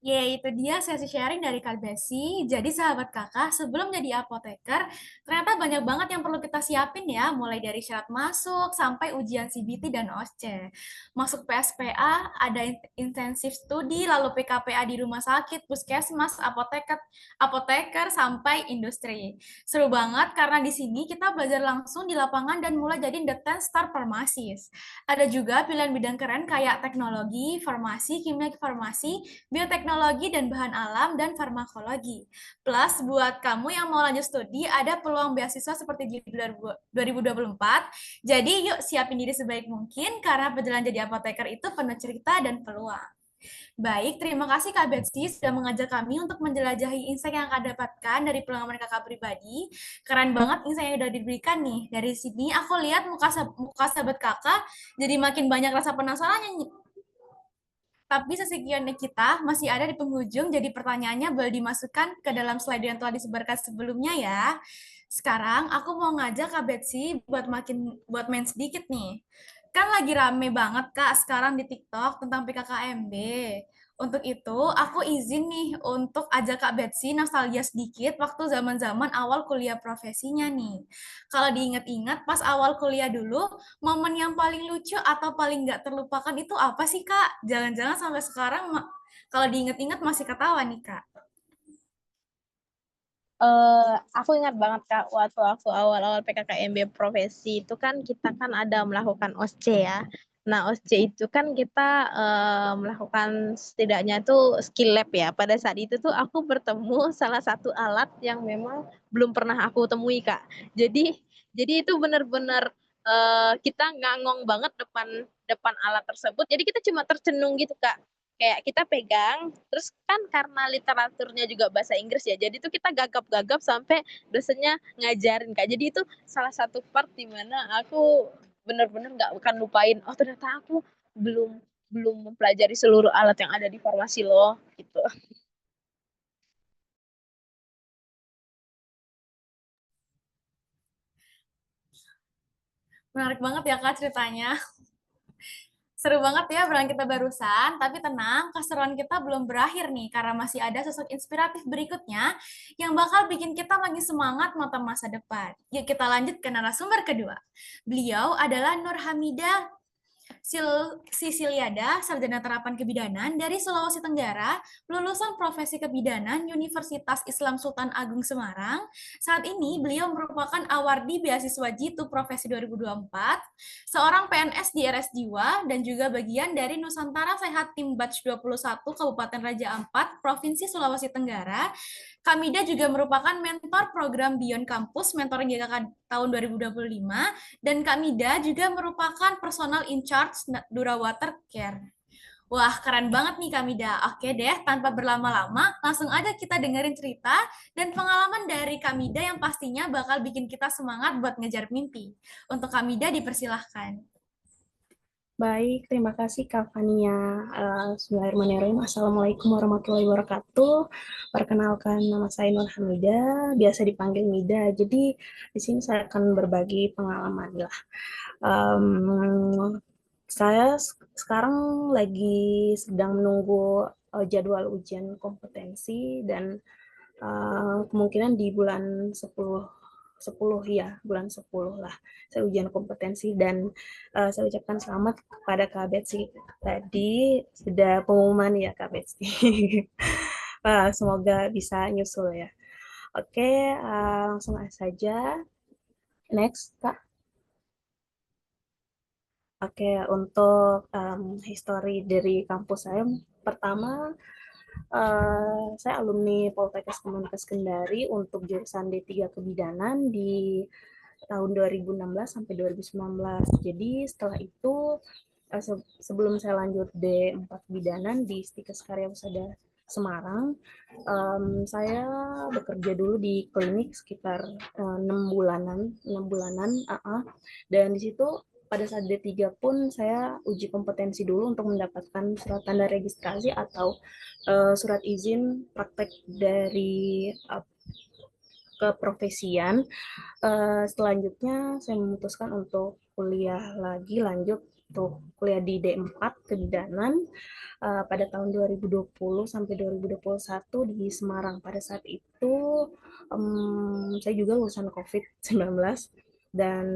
Ya, itu dia sesi sharing dari Kak Besi. Jadi sahabat kakak, sebelum jadi apoteker, ternyata banyak banget yang perlu kita siapin ya, mulai dari syarat masuk sampai ujian CBT dan OSCE. Masuk PSPA, ada intensif studi, lalu PKPA di rumah sakit, puskesmas, apoteker sampai industri. Seru banget karena di sini kita belajar langsung di lapangan dan mulai jadi the 10 star pharmacist. Ada juga pilihan bidang keren kayak teknologi, farmasi, kimia farmasi, bioteknologi dan bahan alam, dan farmakologi. Plus, buat kamu yang mau lanjut studi, ada peluang beasiswa seperti di 2024. Jadi, yuk siapin diri sebaik mungkin, karena perjalanan jadi apoteker itu penuh cerita dan peluang. Baik, terima kasih Kak Betsy sudah mengajak kami untuk menjelajahi insight yang Kak dapatkan dari pengalaman kakak pribadi. Keren banget insight yang sudah diberikan nih. Dari sini aku lihat muka sahabat kakak jadi makin banyak rasa penasaran. Tapi sesekiannya kita masih ada di penghujung, jadi pertanyaannya boleh dimasukkan ke dalam slide yang telah disebarkan sebelumnya ya. Sekarang aku mau ngajak Kak Betsy buat main sedikit nih. Kan lagi rame banget Kak sekarang di TikTok tentang PKKMB. Untuk itu, aku izin nih untuk ajak Kak Betsy nostalgia sedikit waktu zaman-zaman awal kuliah profesinya nih. Kalau diingat-ingat pas awal kuliah dulu, momen yang paling lucu atau paling nggak terlupakan itu apa sih Kak? Jangan-jangan sampai sekarang kalau diingat-ingat masih ketawa nih Kak. Aku ingat banget Kak, waktu aku awal-awal PKKMB profesi itu kan kita kan ada melakukan OSCE ya. Nah, OSCE itu kan kita melakukan setidaknya itu skill lab ya. Pada saat itu tuh aku bertemu salah satu alat yang memang belum pernah aku temui Kak. Jadi jadi itu benar-benar kita ngangong banget depan depan alat tersebut. Jadi kita cuma tercenung gitu Kak, kayak kita pegang terus kan karena literaturnya juga bahasa Inggris ya, jadi itu kita gagap-gagap sampai dosennya ngajarin Kak. Jadi itu salah satu part di mana aku bener-bener nggak akan lupain, oh ternyata aku belum belum mempelajari seluruh alat yang ada di farmasi loh gitu. Menarik banget ya Kak ceritanya. Seru banget ya obrolan kita barusan, tapi tenang, keseruan kita belum berakhir nih, karena masih ada sosok inspiratif berikutnya yang bakal bikin kita makin semangat menatap masa depan. Yuk kita lanjut ke narasumber kedua. Beliau adalah Nur Hamidah Sisiliada, sarjana terapan kebidanan dari Sulawesi Tenggara, lulusan profesi kebidanan Universitas Islam Sultan Agung Semarang. Saat ini beliau merupakan awardee beasiswa Jitu Profesi 2024, seorang PNS di RS Jiwa, dan juga bagian dari Nusantara Sehat Tim Batch 21 Kabupaten Raja Ampat, Provinsi Sulawesi Tenggara. Kamida juga merupakan mentor program Beyond Campus Mentoring GKK tahun 2025, dan Kak Mida juga merupakan personal in charge Dura Water Care. Wah, keren banget nih Kak Mida. Oke deh, tanpa berlama-lama, langsung aja kita dengerin cerita dan pengalaman dari Kak Mida yang pastinya bakal bikin kita semangat buat ngejar mimpi. Untuk Kak Mida dipersilahkan. Baik, terima kasih Kak Fania. Bismillahirrahmanirrahim. Assalamualaikum warahmatullahi wabarakatuh. Perkenalkan, nama saya Nur Hamida, biasa dipanggil Mida. Jadi di sini saya akan berbagi pengalaman lah. Em, saya sekarang lagi sedang menunggu jadwal ujian kompetensi dan kemungkinan di bulan 10 10 ya, bulan 10 lah. Saya ujian kompetensi dan saya ucapkan selamat kepada Kak Betsy. Tadi sudah pengumuman ya Kak Betsy. Semoga bisa nyusul ya. Oke, langsung saja. Next, Kak. Oke, untuk history dari kampus saya, pertama saya alumni Poltekkes Kemenkes Kendari untuk jurusan D3 Kebidanan di tahun 2016 sampai 2019. Jadi setelah itu sebelum saya lanjut D4 Kebidanan di Stikes Karya Husada Semarang, saya bekerja dulu di klinik sekitar 6 bulanan, dan di situ pada saat D3 pun saya uji kompetensi dulu untuk mendapatkan surat tanda registrasi atau surat izin praktek dari keprofesian. Selanjutnya saya memutuskan untuk kuliah lagi, lanjut untuk kuliah di D4 Kebidanan pada tahun 2020 sampai 2021 di Semarang. Pada saat itu saya juga lulusan COVID-19 dan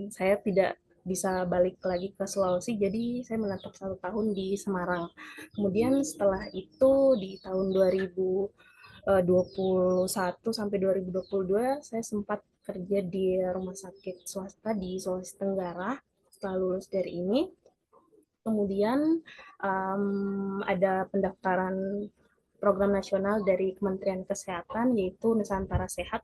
saya tidak bisa balik lagi ke Sulawesi, jadi saya menetap 1 tahun di Semarang. Kemudian setelah itu di tahun 2021 sampai 2022 saya sempat kerja di rumah sakit swasta di Sulawesi Tenggara setelah lulus dari ini. Kemudian ada pendaftaran program nasional dari Kementerian Kesehatan yaitu Nusantara Sehat.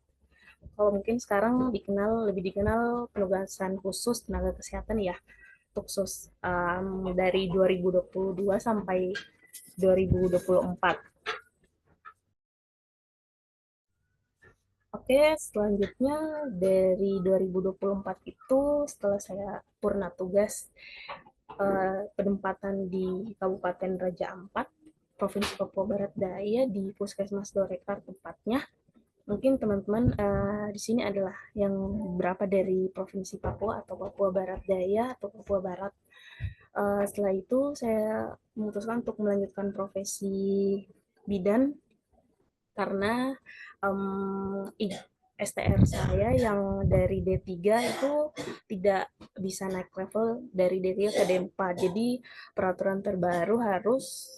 Kalau mungkin sekarang lebih dikenal penugasan khusus tenaga kesehatan ya, khusus dari 2022 sampai 2024. Oke, selanjutnya dari 2024 itu setelah saya purna tugas penempatan di Kabupaten Raja Ampat, Provinsi Papua Barat Daya di Puskesmas Dorekar tempatnya. Mungkin teman-teman di sini adalah yang berapa dari Provinsi Papua atau Papua Barat Daya atau Papua Barat. Setelah itu saya memutuskan untuk melanjutkan profesi bidan karena STR saya yang dari D3 itu tidak bisa naik level dari D3 ke D4. Jadi peraturan terbaru harus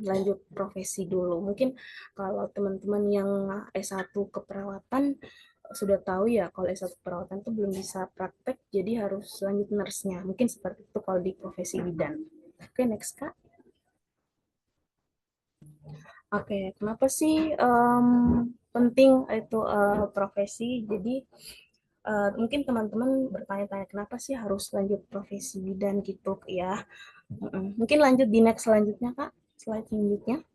lanjut profesi dulu. Mungkin kalau teman-teman yang S1 keperawatan sudah tahu ya kalau S1 perawatan itu belum bisa praktek, jadi harus lanjut nurse-nya. Mungkin seperti itu kalau di profesi bidan. Oke, next Kak. Oke, kenapa sih penting itu profesi? Jadi mungkin teman-teman bertanya-tanya kenapa sih harus lanjut profesi bidan gitu ya? Mungkin lanjut di next selanjutnya Kak, slide selanjutnya.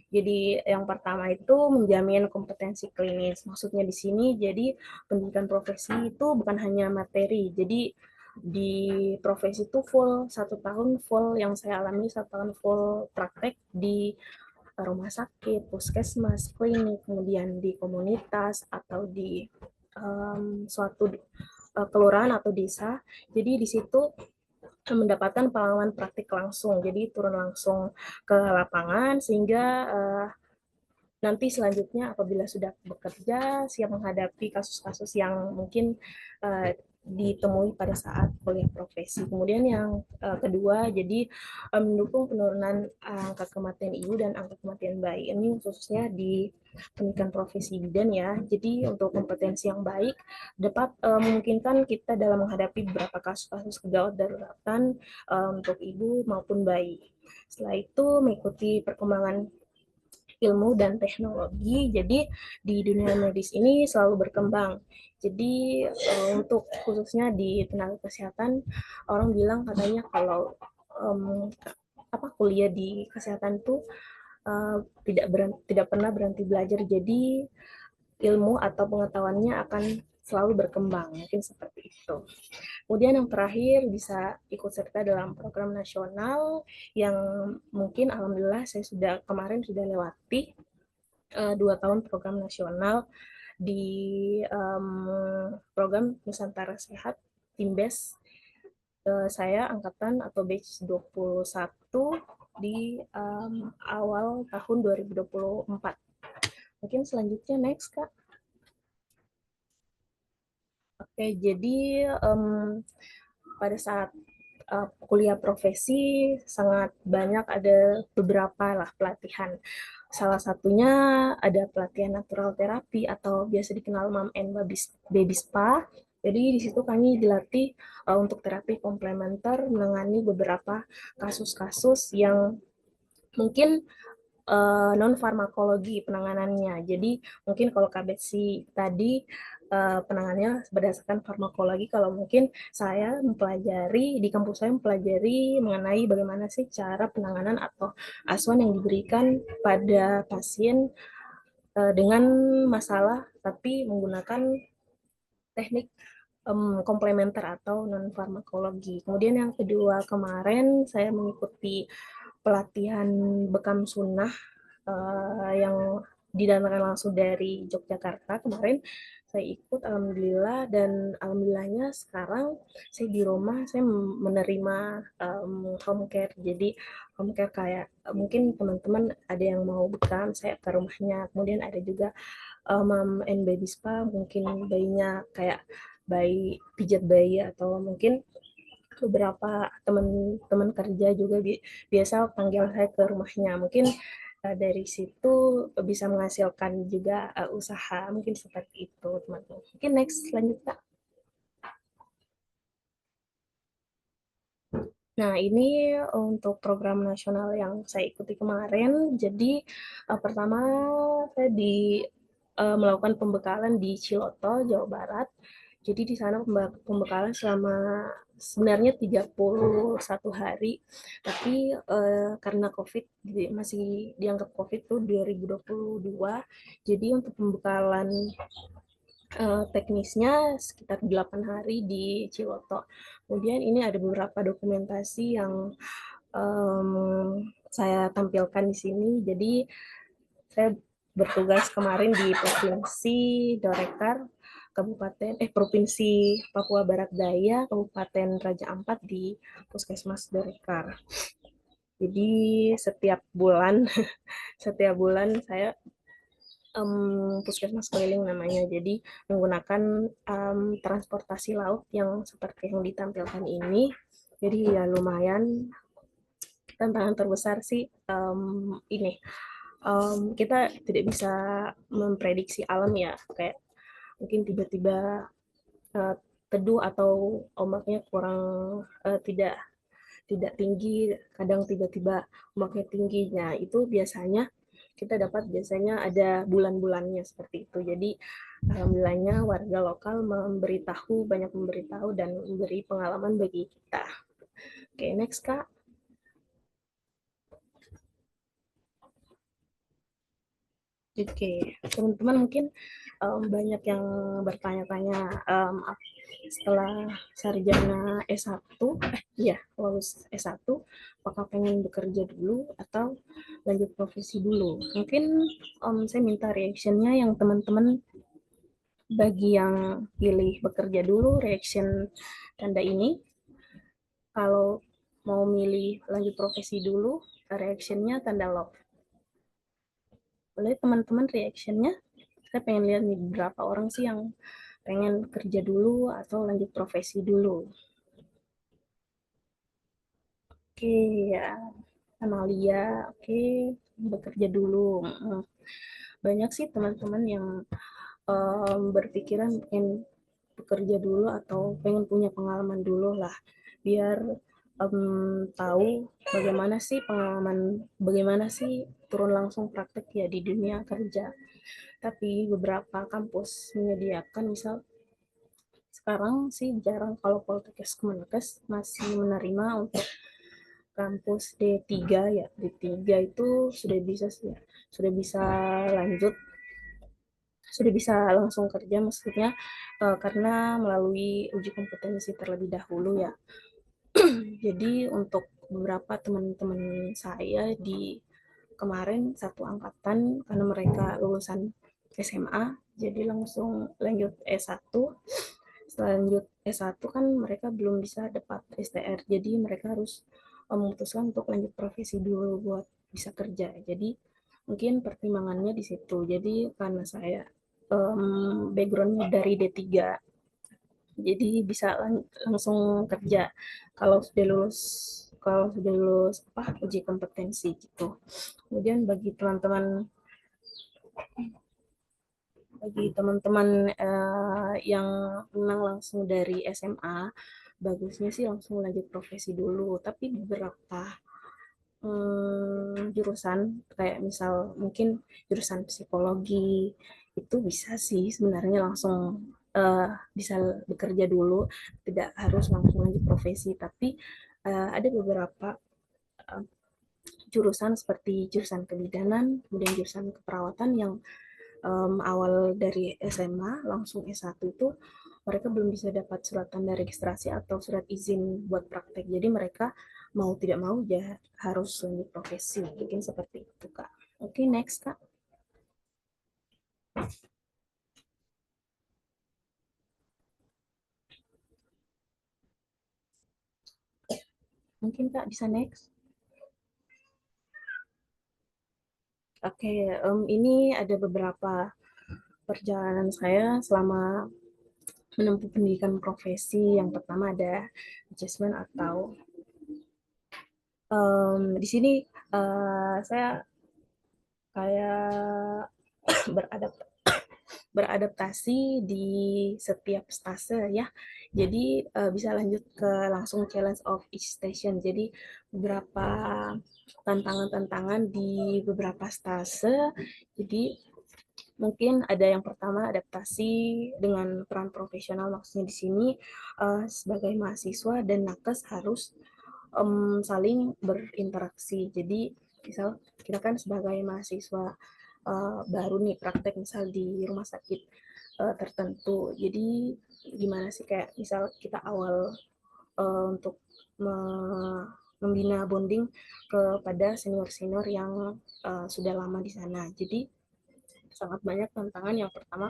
Jadi yang pertama itu menjamin kompetensi klinis. Maksudnya di sini jadi pendidikan profesi itu bukan hanya materi. Jadi di profesi itu full 1 tahun full yang saya alami 1 tahun full praktek di rumah sakit, puskesmas, klinik, kemudian di komunitas atau di suatu kelurahan atau desa. Jadi di situ mendapatkan pengalaman praktik langsung, jadi turun langsung ke lapangan sehingga nanti selanjutnya apabila sudah bekerja siap menghadapi kasus-kasus yang mungkin ditemui pada saat kuliah profesi. Kemudian yang kedua, jadi mendukung penurunan angka kematian ibu dan angka kematian bayi. Ini khususnya di pendidikan profesi bidan ya. Jadi untuk kompetensi yang baik dapat memungkinkan kita dalam menghadapi beberapa kasus-kasus kegawat daruratan untuk ibu maupun bayi. Setelah itu mengikuti perkembangan ilmu dan teknologi. Jadi di dunia medis ini selalu berkembang. Jadi untuk khususnya di tenaga kesehatan, orang bilang katanya kalau apa kuliah di kesehatan tuh tidak pernah berhenti belajar. Jadi ilmu atau pengetahuannya akan selalu berkembang, mungkin seperti itu. Kemudian yang terakhir bisa ikut serta dalam program nasional yang mungkin alhamdulillah saya kemarin sudah lewati 2 tahun program nasional di program Nusantara Sehat Timbes. Saya angkatan atau batch 21 di awal tahun 2024. Mungkin selanjutnya next Kak. Oke, jadi pada saat kuliah profesi sangat banyak ada beberapa lah pelatihan. Salah satunya ada pelatihan natural terapi atau biasa dikenal Mom and Baby Spa. Jadi di situ kami dilatih untuk terapi komplementer menangani beberapa kasus-kasus yang mungkin non farmakologi penanganannya. Jadi mungkin kalau KBC tadi penanganannya berdasarkan farmakologi, kalau mungkin saya mempelajari di kampus saya mempelajari mengenai bagaimana sih cara penanganan atau asuhan yang diberikan pada pasien dengan masalah tapi menggunakan teknik komplementer atau non farmakologi. Kemudian yang kedua kemarin saya mengikuti pelatihan bekam sunnah yang didanakan langsung dari Yogyakarta kemarin saya ikut alhamdulillah, dan alhamdulillahnya sekarang saya di rumah saya menerima home care. Jadi home care kayak mungkin teman-teman ada yang mau bekam saya ke rumahnya, kemudian ada juga mom and baby spa, mungkin bayinya kayak bayi pijat bayi, atau mungkin beberapa teman-teman kerja juga biasa panggil saya ke rumahnya. Mungkin dari situ bisa menghasilkan juga usaha, mungkin seperti itu teman-teman. Mungkin next selanjutnya. Nah, ini untuk program nasional yang saya ikuti kemarin. Jadi pertama saya melakukan pembekalan di Ciloto, Jawa Barat. Jadi di sana pembekalan selama sebenarnya 31 hari, tapi karena COVID, masih dianggap COVID tuh 2022, jadi untuk pembekalan teknisnya sekitar 8 hari di Ciloto. Kemudian ini ada beberapa dokumentasi yang saya tampilkan di sini. Jadi saya bertugas kemarin di Provinsi Dorekar, Provinsi Papua Barat Daya, Kabupaten Raja Ampat di Puskesmas Dorekar. Jadi setiap bulan setiap bulan saya puskesmas keliling namanya. Jadi menggunakan transportasi laut yang seperti yang ditampilkan ini. Jadi ya lumayan, tantangan terbesar sih ini kita tidak bisa memprediksi alam ya, kayak mungkin tiba-tiba uh, teduh atau ombaknya kurang, tidak tidak tinggi, kadang tiba-tiba ombaknya tinggi. Nah, itu biasanya kita dapat, biasanya ada bulan-bulannya seperti itu. Jadi alhamdulillahnya warga lokal banyak memberitahu dan memberi pengalaman bagi kita. Oke, next Kak. Oke, teman-teman mungkin banyak yang bertanya-tanya, setelah sarjana S1, iya, lulus S1, apakah pengen bekerja dulu atau lanjut profesi dulu? Mungkin saya minta reaction-nya yang teman-teman, bagi yang pilih bekerja dulu, reaction tanda ini. Kalau mau milih lanjut profesi dulu, reaction-nya tanda love. Boleh teman-teman reaction-nya? Saya pengen lihat nih berapa orang sih yang pengen kerja dulu atau lanjut profesi dulu. Oke, ya. Amalia, oke, bekerja dulu. Banyak sih teman-teman yang berpikiran pengen bekerja dulu atau pengen punya pengalaman dulu lah, biar tahu bagaimana sih turun langsung praktek ya di dunia kerja. Tapi beberapa kampus menyediakan, misal sekarang sih jarang, kalau Poltekkes Kemenkes masih menerima untuk kampus D3 ya. D3 itu sudah bisa lanjut, sudah bisa langsung kerja, maksudnya karena melalui uji kompetensi terlebih dahulu ya. Jadi untuk beberapa teman-teman saya di kemarin satu angkatan, karena mereka lulusan SMA, jadi langsung lanjut S1. Setelah lanjut S1 kan mereka belum bisa dapat STR, jadi mereka harus memutuskan untuk lanjut profesi dulu buat bisa kerja. Jadi mungkin pertimbangannya di situ. Jadi karena saya backgroundnya dari D3, jadi bisa langsung kerja kalau sudah lulus uji kompetensi gitu. Kemudian bagi teman-teman yang memang langsung dari SMA, bagusnya sih langsung lanjut profesi dulu. Tapi beberapa jurusan, kayak misal mungkin jurusan psikologi, itu bisa sih sebenarnya langsung bisa bekerja dulu, tidak harus langsung lanjut profesi. Tapi ada beberapa uh, jurusan seperti jurusan kebidanan, kemudian jurusan keperawatan yang awal dari SMA langsung S1 itu mereka belum bisa dapat surat tanda registrasi atau surat izin buat praktek. Jadi mereka mau tidak mau ya harus lanjut profesi. Mungkin seperti itu, Kak. Oke, next, Kak. Mungkin Kak bisa next. Oke, ini ada beberapa perjalanan saya selama menempuh pendidikan profesi. Yang pertama ada adjustment atau di sini saya kayak beradaptasi di setiap stase ya. Jadi bisa lanjut ke langsung challenge of each station. Jadi beberapa tantangan-tantangan di beberapa stase. Jadi mungkin ada yang pertama, adaptasi dengan peran profesional. Maksudnya di sini sebagai mahasiswa dan nakes harus saling berinteraksi. Jadi misal kita kan sebagai mahasiswa baru nih praktek misal di rumah sakit tertentu. Jadi gimana sih, kayak misal kita awal untuk membina bonding kepada senior-senior yang sudah lama di sana. Jadi sangat banyak tantangan. Yang pertama,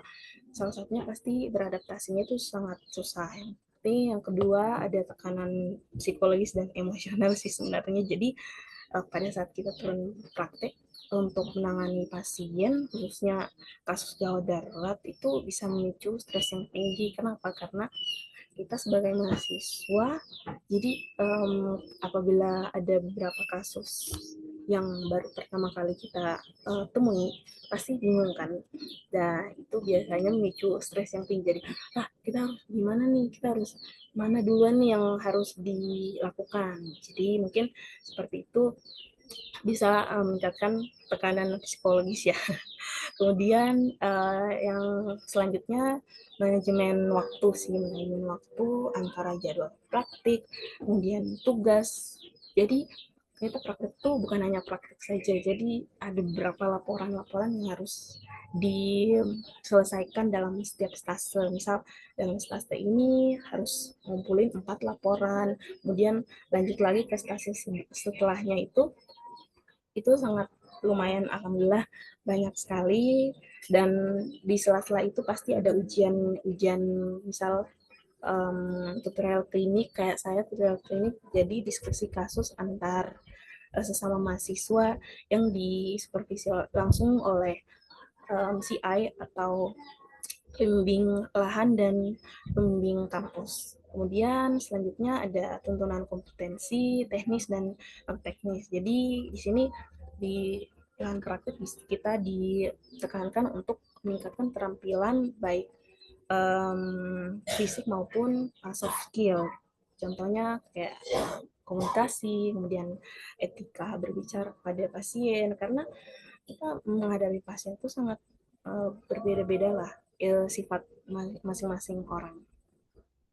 salah satunya pasti beradaptasinya itu sangat susah. Yang kedua ada tekanan psikologis dan emosional sih sebenarnya. Jadi pada saat kita turun praktek untuk menangani pasien, khususnya kasus gawat darurat, itu bisa memicu stres yang tinggi. Kenapa? Karena kita sebagai mahasiswa, jadi apabila ada beberapa kasus yang baru pertama kali kita temui, pasti bingung kan. Nah, itu biasanya memicu stres yang tinggi. Jadi, kita harus gimana nih? Kita harus mana duluan nih yang harus dilakukan. Jadi, mungkin seperti itu bisa meningkatkan tekanan psikologis ya. Kemudian yang selanjutnya manajemen waktu sih, manajemen waktu antara jadwal praktik, kemudian tugas. Jadi kita praktik tuh bukan hanya praktik saja, jadi ada beberapa laporan-laporan yang harus diselesaikan dalam setiap stase. Misal dalam stase ini harus ngumpulin 4 laporan, kemudian lanjut lagi ke stase setelahnya itu sangat lumayan, alhamdulillah banyak sekali. Dan di sela-sela itu pasti ada ujian misal tutorial klinik, kayak saya tutorial klinik, jadi diskusi kasus antar sesama mahasiswa yang disupervisi langsung oleh CI atau pembimbing lahan dan pembimbing kampus. Kemudian selanjutnya ada tuntunan kompetensi teknis dan teknis. Jadi di sini di lahan praktik kita ditekankan untuk meningkatkan keterampilan baik fisik maupun soft skill. Contohnya kayak komunikasi, kemudian etika berbicara pada pasien, karena kita menghadapi pasien itu sangat berbeda-beda lah sifat masing-masing orang.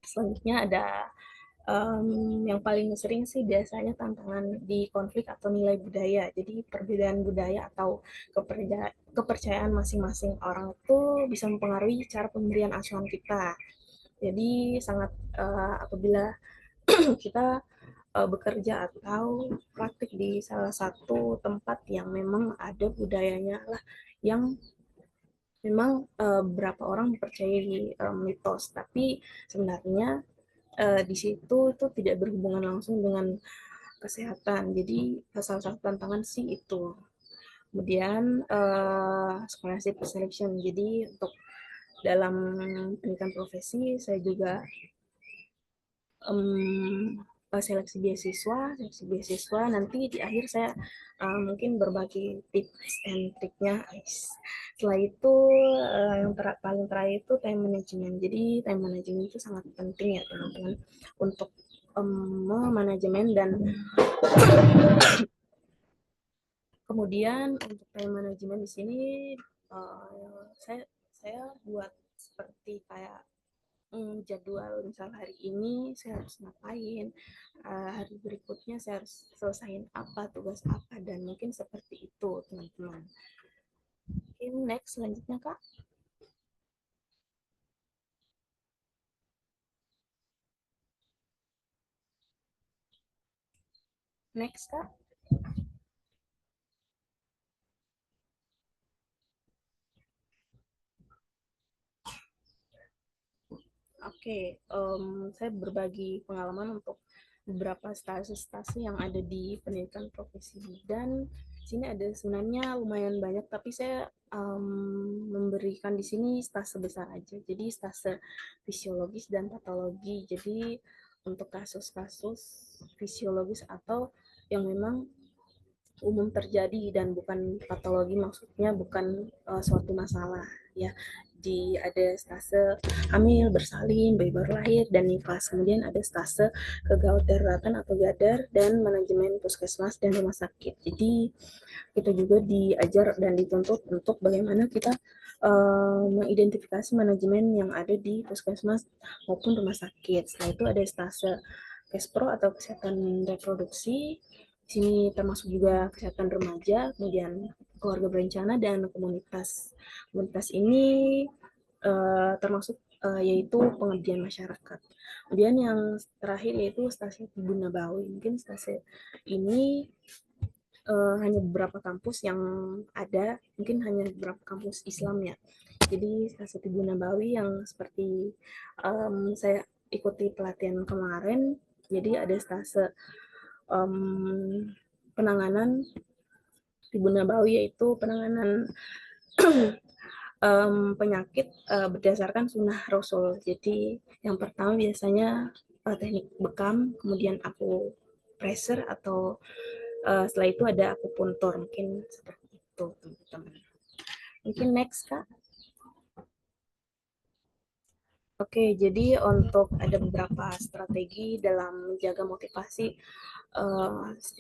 Selanjutnya ada yang paling sering sih biasanya tantangan di konflik atau nilai budaya. Jadi perbedaan budaya atau kepercayaan masing-masing orang itu bisa mempengaruhi cara pemberian asuhan kita. Jadi sangat apabila kita bekerja atau praktik di salah satu tempat yang memang ada budayanya lah yang memang beberapa orang mempercayai mitos, tapi sebenarnya di situ itu tidak berhubungan langsung dengan kesehatan. Jadi salah satu tantangan sih itu. Kemudian scholarship selection. Jadi untuk dalam pendidikan profesi saya juga seleksi beasiswa nanti di akhir saya mungkin berbagi tips and triknya. Setelah itu yang paling terakhir itu time management. Jadi time management itu sangat penting ya teman-teman untuk memanajemen. Dan kemudian untuk time management di sini saya buat seperti kayak jadwal, misal hari ini saya harus ngapain, hari berikutnya saya harus selesaiin apa, tugas apa, dan mungkin seperti itu teman-teman. Oke, next selanjutnya Kak. Next Kak. Oke, saya berbagi pengalaman untuk beberapa stase-stase yang ada di pendidikan profesi bidan. Sini ada sebenarnya lumayan banyak, tapi saya memberikan di sini stase besar aja. Jadi stase fisiologis dan patologi. Jadi untuk kasus-kasus fisiologis atau yang memang umum terjadi dan bukan patologi, maksudnya bukan suatu masalah ya. Ada stase hamil, bersalin, bayi baru lahir, dan nifas. Kemudian ada stase kegawat daruratan atau gadar, dan manajemen puskesmas dan rumah sakit. Jadi kita juga diajar dan dituntut untuk bagaimana kita mengidentifikasi manajemen yang ada di puskesmas maupun rumah sakit. Setelah itu ada stase Kespro atau kesehatan reproduksi. Di sini termasuk juga kesehatan remaja, kemudian keluarga berencana, dan komunitas. Komunitas ini termasuk yaitu pengabdian masyarakat. Kemudian yang terakhir yaitu stase Ibu Nabawi. Mungkin stase ini hanya beberapa kampus yang ada, mungkin hanya beberapa kampus Islam ya. Jadi salah satu Ibu Nabawi yang seperti saya ikuti pelatihan kemarin, jadi ada stase penanganan Ibu Nabawi, yaitu penanganan penyakit berdasarkan sunnah Rasul. Jadi yang pertama biasanya teknik bekam, kemudian aku pressure, atau setelah itu ada akupuntur, mungkin seperti itu teman-teman. Mungkin next Kak. Oke, jadi untuk ada beberapa strategi dalam menjaga motivasi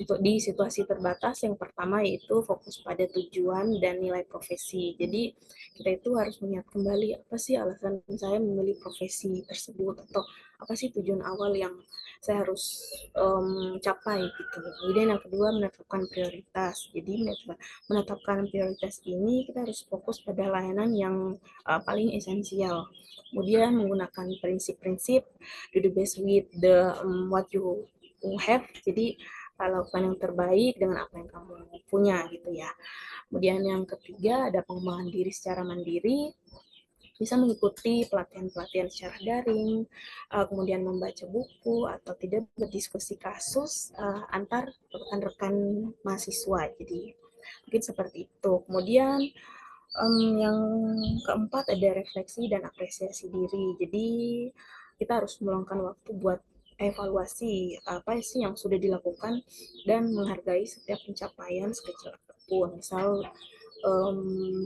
untuk di situasi terbatas. Yang pertama yaitu fokus pada tujuan dan nilai profesi. Jadi kita itu harus mengingat kembali apa sih alasan saya memilih profesi tersebut, atau apa sih tujuan awal yang saya harus capai gitu. Kemudian yang kedua, menetapkan prioritas. Jadi menetapkan prioritas ini kita harus fokus pada layanan yang paling esensial. Kemudian menggunakan prinsip-prinsip do the best with the what you have. Jadi lakukan yang terbaik dengan apa yang kamu punya gitu ya. Kemudian yang ketiga, ada pengembangan diri secara mandiri, bisa mengikuti pelatihan-pelatihan secara daring, kemudian membaca buku atau tidak berdiskusi kasus antar rekan-rekan mahasiswa. Jadi mungkin seperti itu. Kemudian yang keempat ada refleksi dan apresiasi diri. Jadi kita harus meluangkan waktu buat evaluasi apa sih yang sudah dilakukan dan menghargai setiap pencapaian sekecil apapun. Misal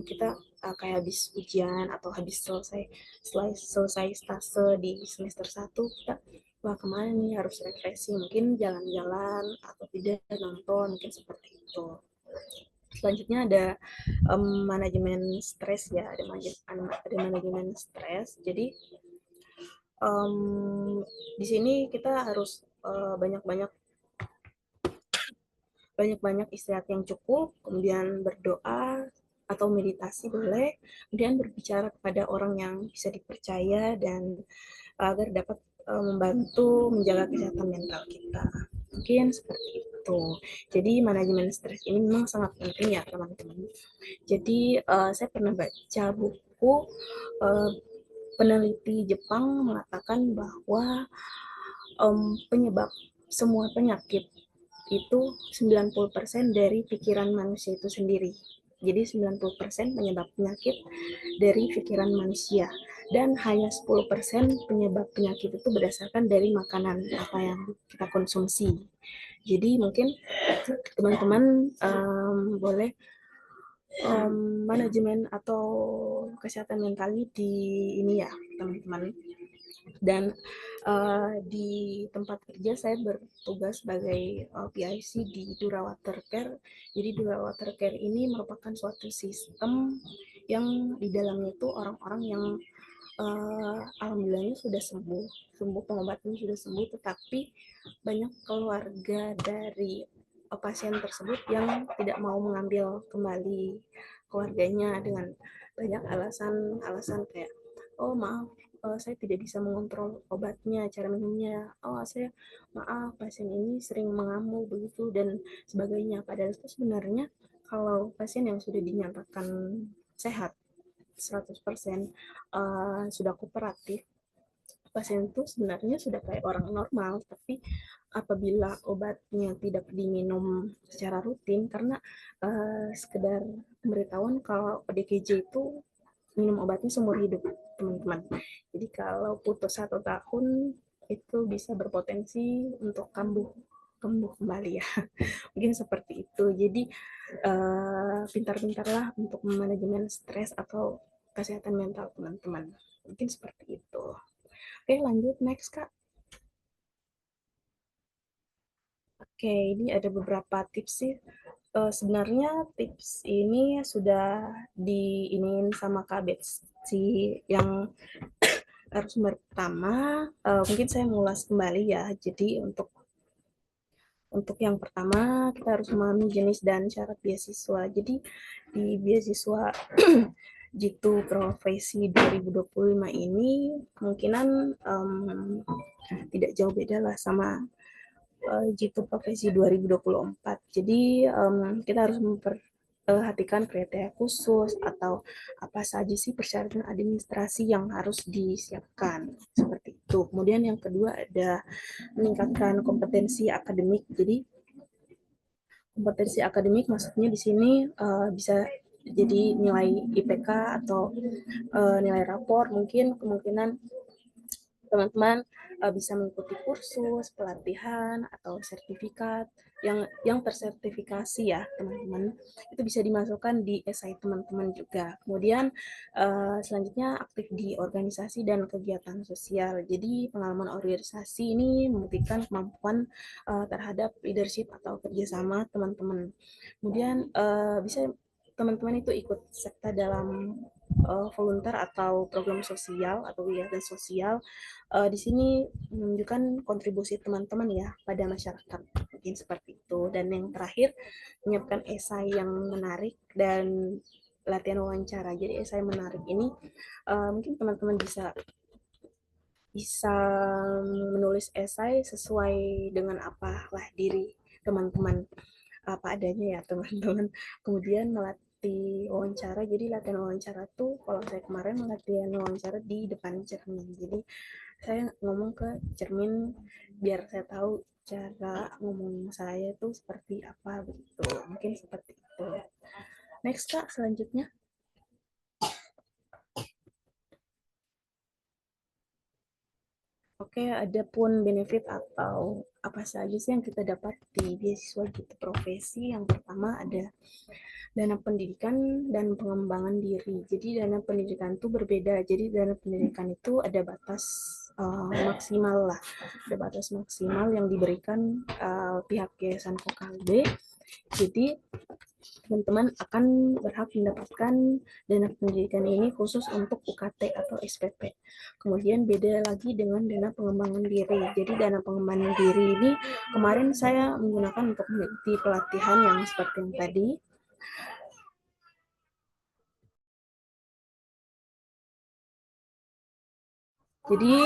kita kayak habis ujian atau habis selesai stase di semester 1, kita wah kemana nih, harus refleksi, mungkin jalan-jalan atau tidak nonton, mungkin seperti itu. Selanjutnya ada manajemen stres ya, ada manajemen stres. Jadi di sini kita harus banyak-banyak istirahat yang cukup, kemudian berdoa atau meditasi boleh, kemudian berbicara kepada orang yang bisa dipercaya dan agar dapat membantu menjaga kesehatan mental kita. Mungkin seperti itu. Jadi manajemen stres ini memang sangat penting ya teman-teman. Jadi saya pernah baca buku peneliti Jepang mengatakan bahwa penyebab semua penyakit itu 90% dari pikiran manusia itu sendiri. Jadi 90% penyebab penyakit dari pikiran manusia, dan hanya 10% penyebab penyakit itu berdasarkan dari makanan apa yang kita konsumsi. Jadi mungkin teman-teman boleh manajemen atau kesehatan mentalnya di ini ya teman-teman. Dan di tempat kerja saya bertugas sebagai PIC di Dura Water Care. Jadi Dura Water Care ini merupakan suatu sistem yang di dalamnya itu orang-orang yang alhamdulillahnya sudah sembuh pengobatannya sudah sembuh, tetapi banyak keluarga dari pasien tersebut yang tidak mau mengambil kembali keluarganya dengan banyak alasan kayak, oh maaf, saya tidak bisa mengontrol obatnya, cara minumnya, oh saya maaf pasien ini sering mengamuk begitu dan sebagainya. Padahal itu sebenarnya kalau pasien yang sudah dinyatakan sehat 100% sudah kooperatif, pasien itu sebenarnya sudah kayak orang normal, tapi apabila obatnya tidak diminum secara rutin, karena sekedar pemberitahuan kalau ODGJ itu minum obatnya seumur hidup, teman-teman. Jadi kalau putus 1 tahun, itu bisa berpotensi untuk kambuh kembali ya. Mungkin seperti itu. Jadi pintar-pintarlah untuk manajemen stres atau kesehatan mental teman-teman. Mungkin seperti itu. Oke, lanjut next Kak. Oke, ini ada beberapa tips sih. Sebenarnya tips ini sudah diinin sama Kak Betsy yang sumber pertama. Mungkin saya mengulas kembali ya. Jadi untuk yang pertama, kita harus memahami jenis dan syarat beasiswa. Jadi di beasiswa Jitu Profesi 2025 ini kemungkinan tidak jauh beda lah sama Jitu Profesi 2024. Jadi kita harus memperhatikan kriteria khusus atau apa saja sih persyaratan administrasi yang harus disiapkan seperti itu. Kemudian yang kedua ada meningkatkan kompetensi akademik. Jadi kompetensi akademik maksudnya di sini bisa jadi nilai IPK atau nilai rapor, mungkin kemungkinan teman-teman bisa mengikuti kursus, pelatihan atau sertifikat yang tersertifikasi ya teman-teman. Itu bisa dimasukkan di esai teman-teman juga. Kemudian selanjutnya aktif di organisasi dan kegiatan sosial. Jadi pengalaman organisasi ini membuktikan kemampuan terhadap leadership atau kerjasama teman-teman. Kemudian bisa teman-teman itu ikut serta dalam volunteer atau program sosial atau kegiatan sosial. Di sini menunjukkan kontribusi teman-teman ya pada masyarakat, mungkin seperti itu. Dan yang terakhir, menyiapkan esai yang menarik dan latihan wawancara. Jadi esai menarik ini mungkin teman-teman bisa bisa menulis esai sesuai dengan apalah diri teman-teman, apa adanya ya teman-teman. Kemudian melatih wawancara. Jadi latihan wawancara tuh kalau saya kemarin latihan wawancara di depan cermin. Jadi saya ngomong ke cermin biar saya tahu cara ngomong saya itu seperti apa begitu. Mungkin seperti itu. Next Kak, selanjutnya. Oke, ada pun benefit atau apa saja sih yang kita dapat di beasiswa gitu profesi. Yang pertama ada dana pendidikan dan pengembangan diri. Jadi dana pendidikan itu berbeda. Jadi dana pendidikan itu ada batas maksimal lah. Ada batas maksimal yang diberikan pihak Yayasan Kokalbe. Jadi teman-teman akan berhak mendapatkan dana pendidikan ini khusus untuk UKT atau SPP. Kemudian beda lagi dengan dana pengembangan diri. Jadi dana pengembangan diri ini kemarin saya menggunakan untuk mengikuti pelatihan yang seperti yang tadi. Jadi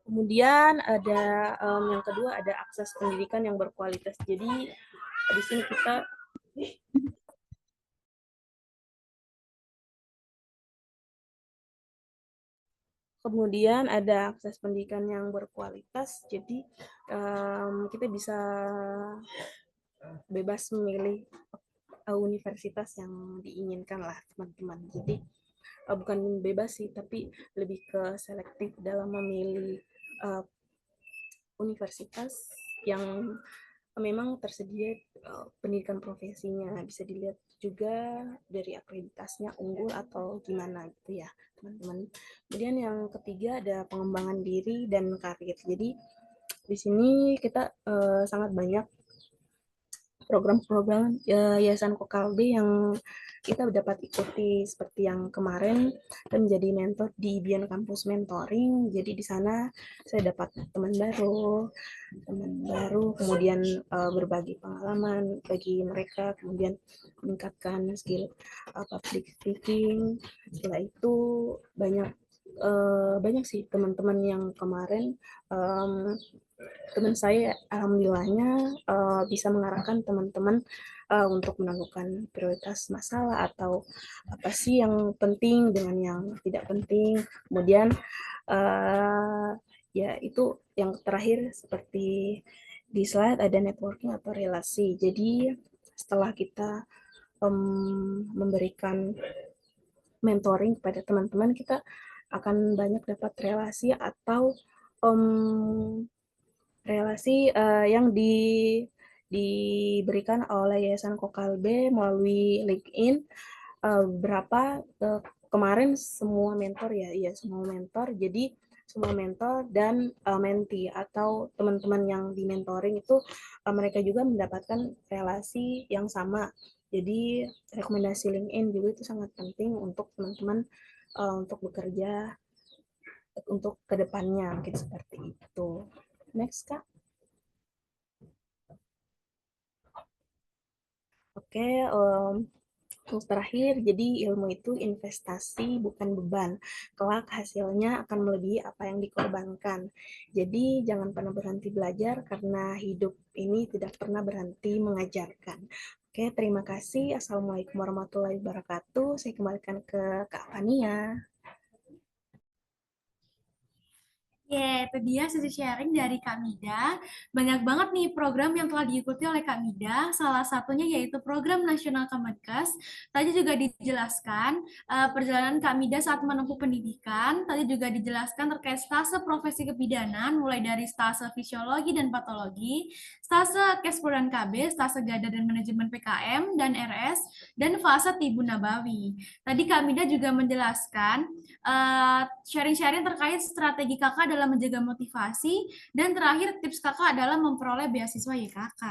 kemudian ada yang kedua ada akses pendidikan yang berkualitas. Jadi di sini kita kemudian ada akses pendidikan yang berkualitas. Jadi kita bisa bebas memilih universitas yang diinginkan lah teman-teman. Jadi bukan bebas sih, tapi lebih ke selektif dalam memilih universitas yang memang tersedia pendidikan profesinya. Bisa dilihat juga dari akreditasnya unggul atau gimana gitu ya teman-teman. Kemudian yang ketiga ada pengembangan diri dan karir. Jadi di sini kita sangat banyak program-program Yayasan Kokalbe yang kita dapat ikuti seperti yang kemarin dan menjadi mentor di Bion Campus Mentoring. Jadi di sana saya dapat teman baru, kemudian berbagi pengalaman bagi mereka, kemudian meningkatkan skill public speaking. Setelah itu banyak sih teman-teman yang kemarin teman saya alhamdulillahnya bisa mengarahkan teman-teman untuk menentukan prioritas masalah atau apa sih yang penting dengan yang tidak penting. Kemudian ya itu yang terakhir seperti di slide ada networking atau relasi. Jadi setelah kita memberikan mentoring kepada teman-teman, kita akan banyak dapat relasi atau relasi yang diberikan oleh Yayasan Kokalbe melalui LinkedIn. Berapa kemarin semua mentor ya, iya semua mentor. Jadi semua mentor dan mentee atau teman-teman yang di mentoring itu mereka juga mendapatkan relasi yang sama. Jadi rekomendasi LinkedIn juga itu sangat penting untuk teman-teman untuk bekerja untuk kedepannya mungkin seperti itu. Next Kak. Oke, Terus terakhir, jadi ilmu itu investasi bukan beban. Kelak hasilnya akan melebihi apa yang dikorbankan. Jadi jangan pernah berhenti belajar karena hidup ini tidak pernah berhenti mengajarkan. Oke, terima kasih. Assalamualaikum warahmatullahi wabarakatuh. Saya kembalikan ke Kak Fania. Ya, itu dia sesi sharing dari Kak Mida. Banyak banget nih program yang telah diikuti oleh Kak Mida. Salah satunya yaitu program nasional Kemenkes. Tadi juga dijelaskan perjalanan Kak Mida saat menempuh pendidikan. Tadi juga dijelaskan terkait stase profesi kebidanan, mulai dari stase fisiologi dan patologi, stase Kespro dan KB, stase Gada dan manajemen PKM dan RS, dan fase Tibun Nabawi. Tadi Kak Mida juga menjelaskan sharing-sharing terkait strategi kakak dalam menjaga motivasi, dan terakhir tips kakak adalah memperoleh beasiswa YKK.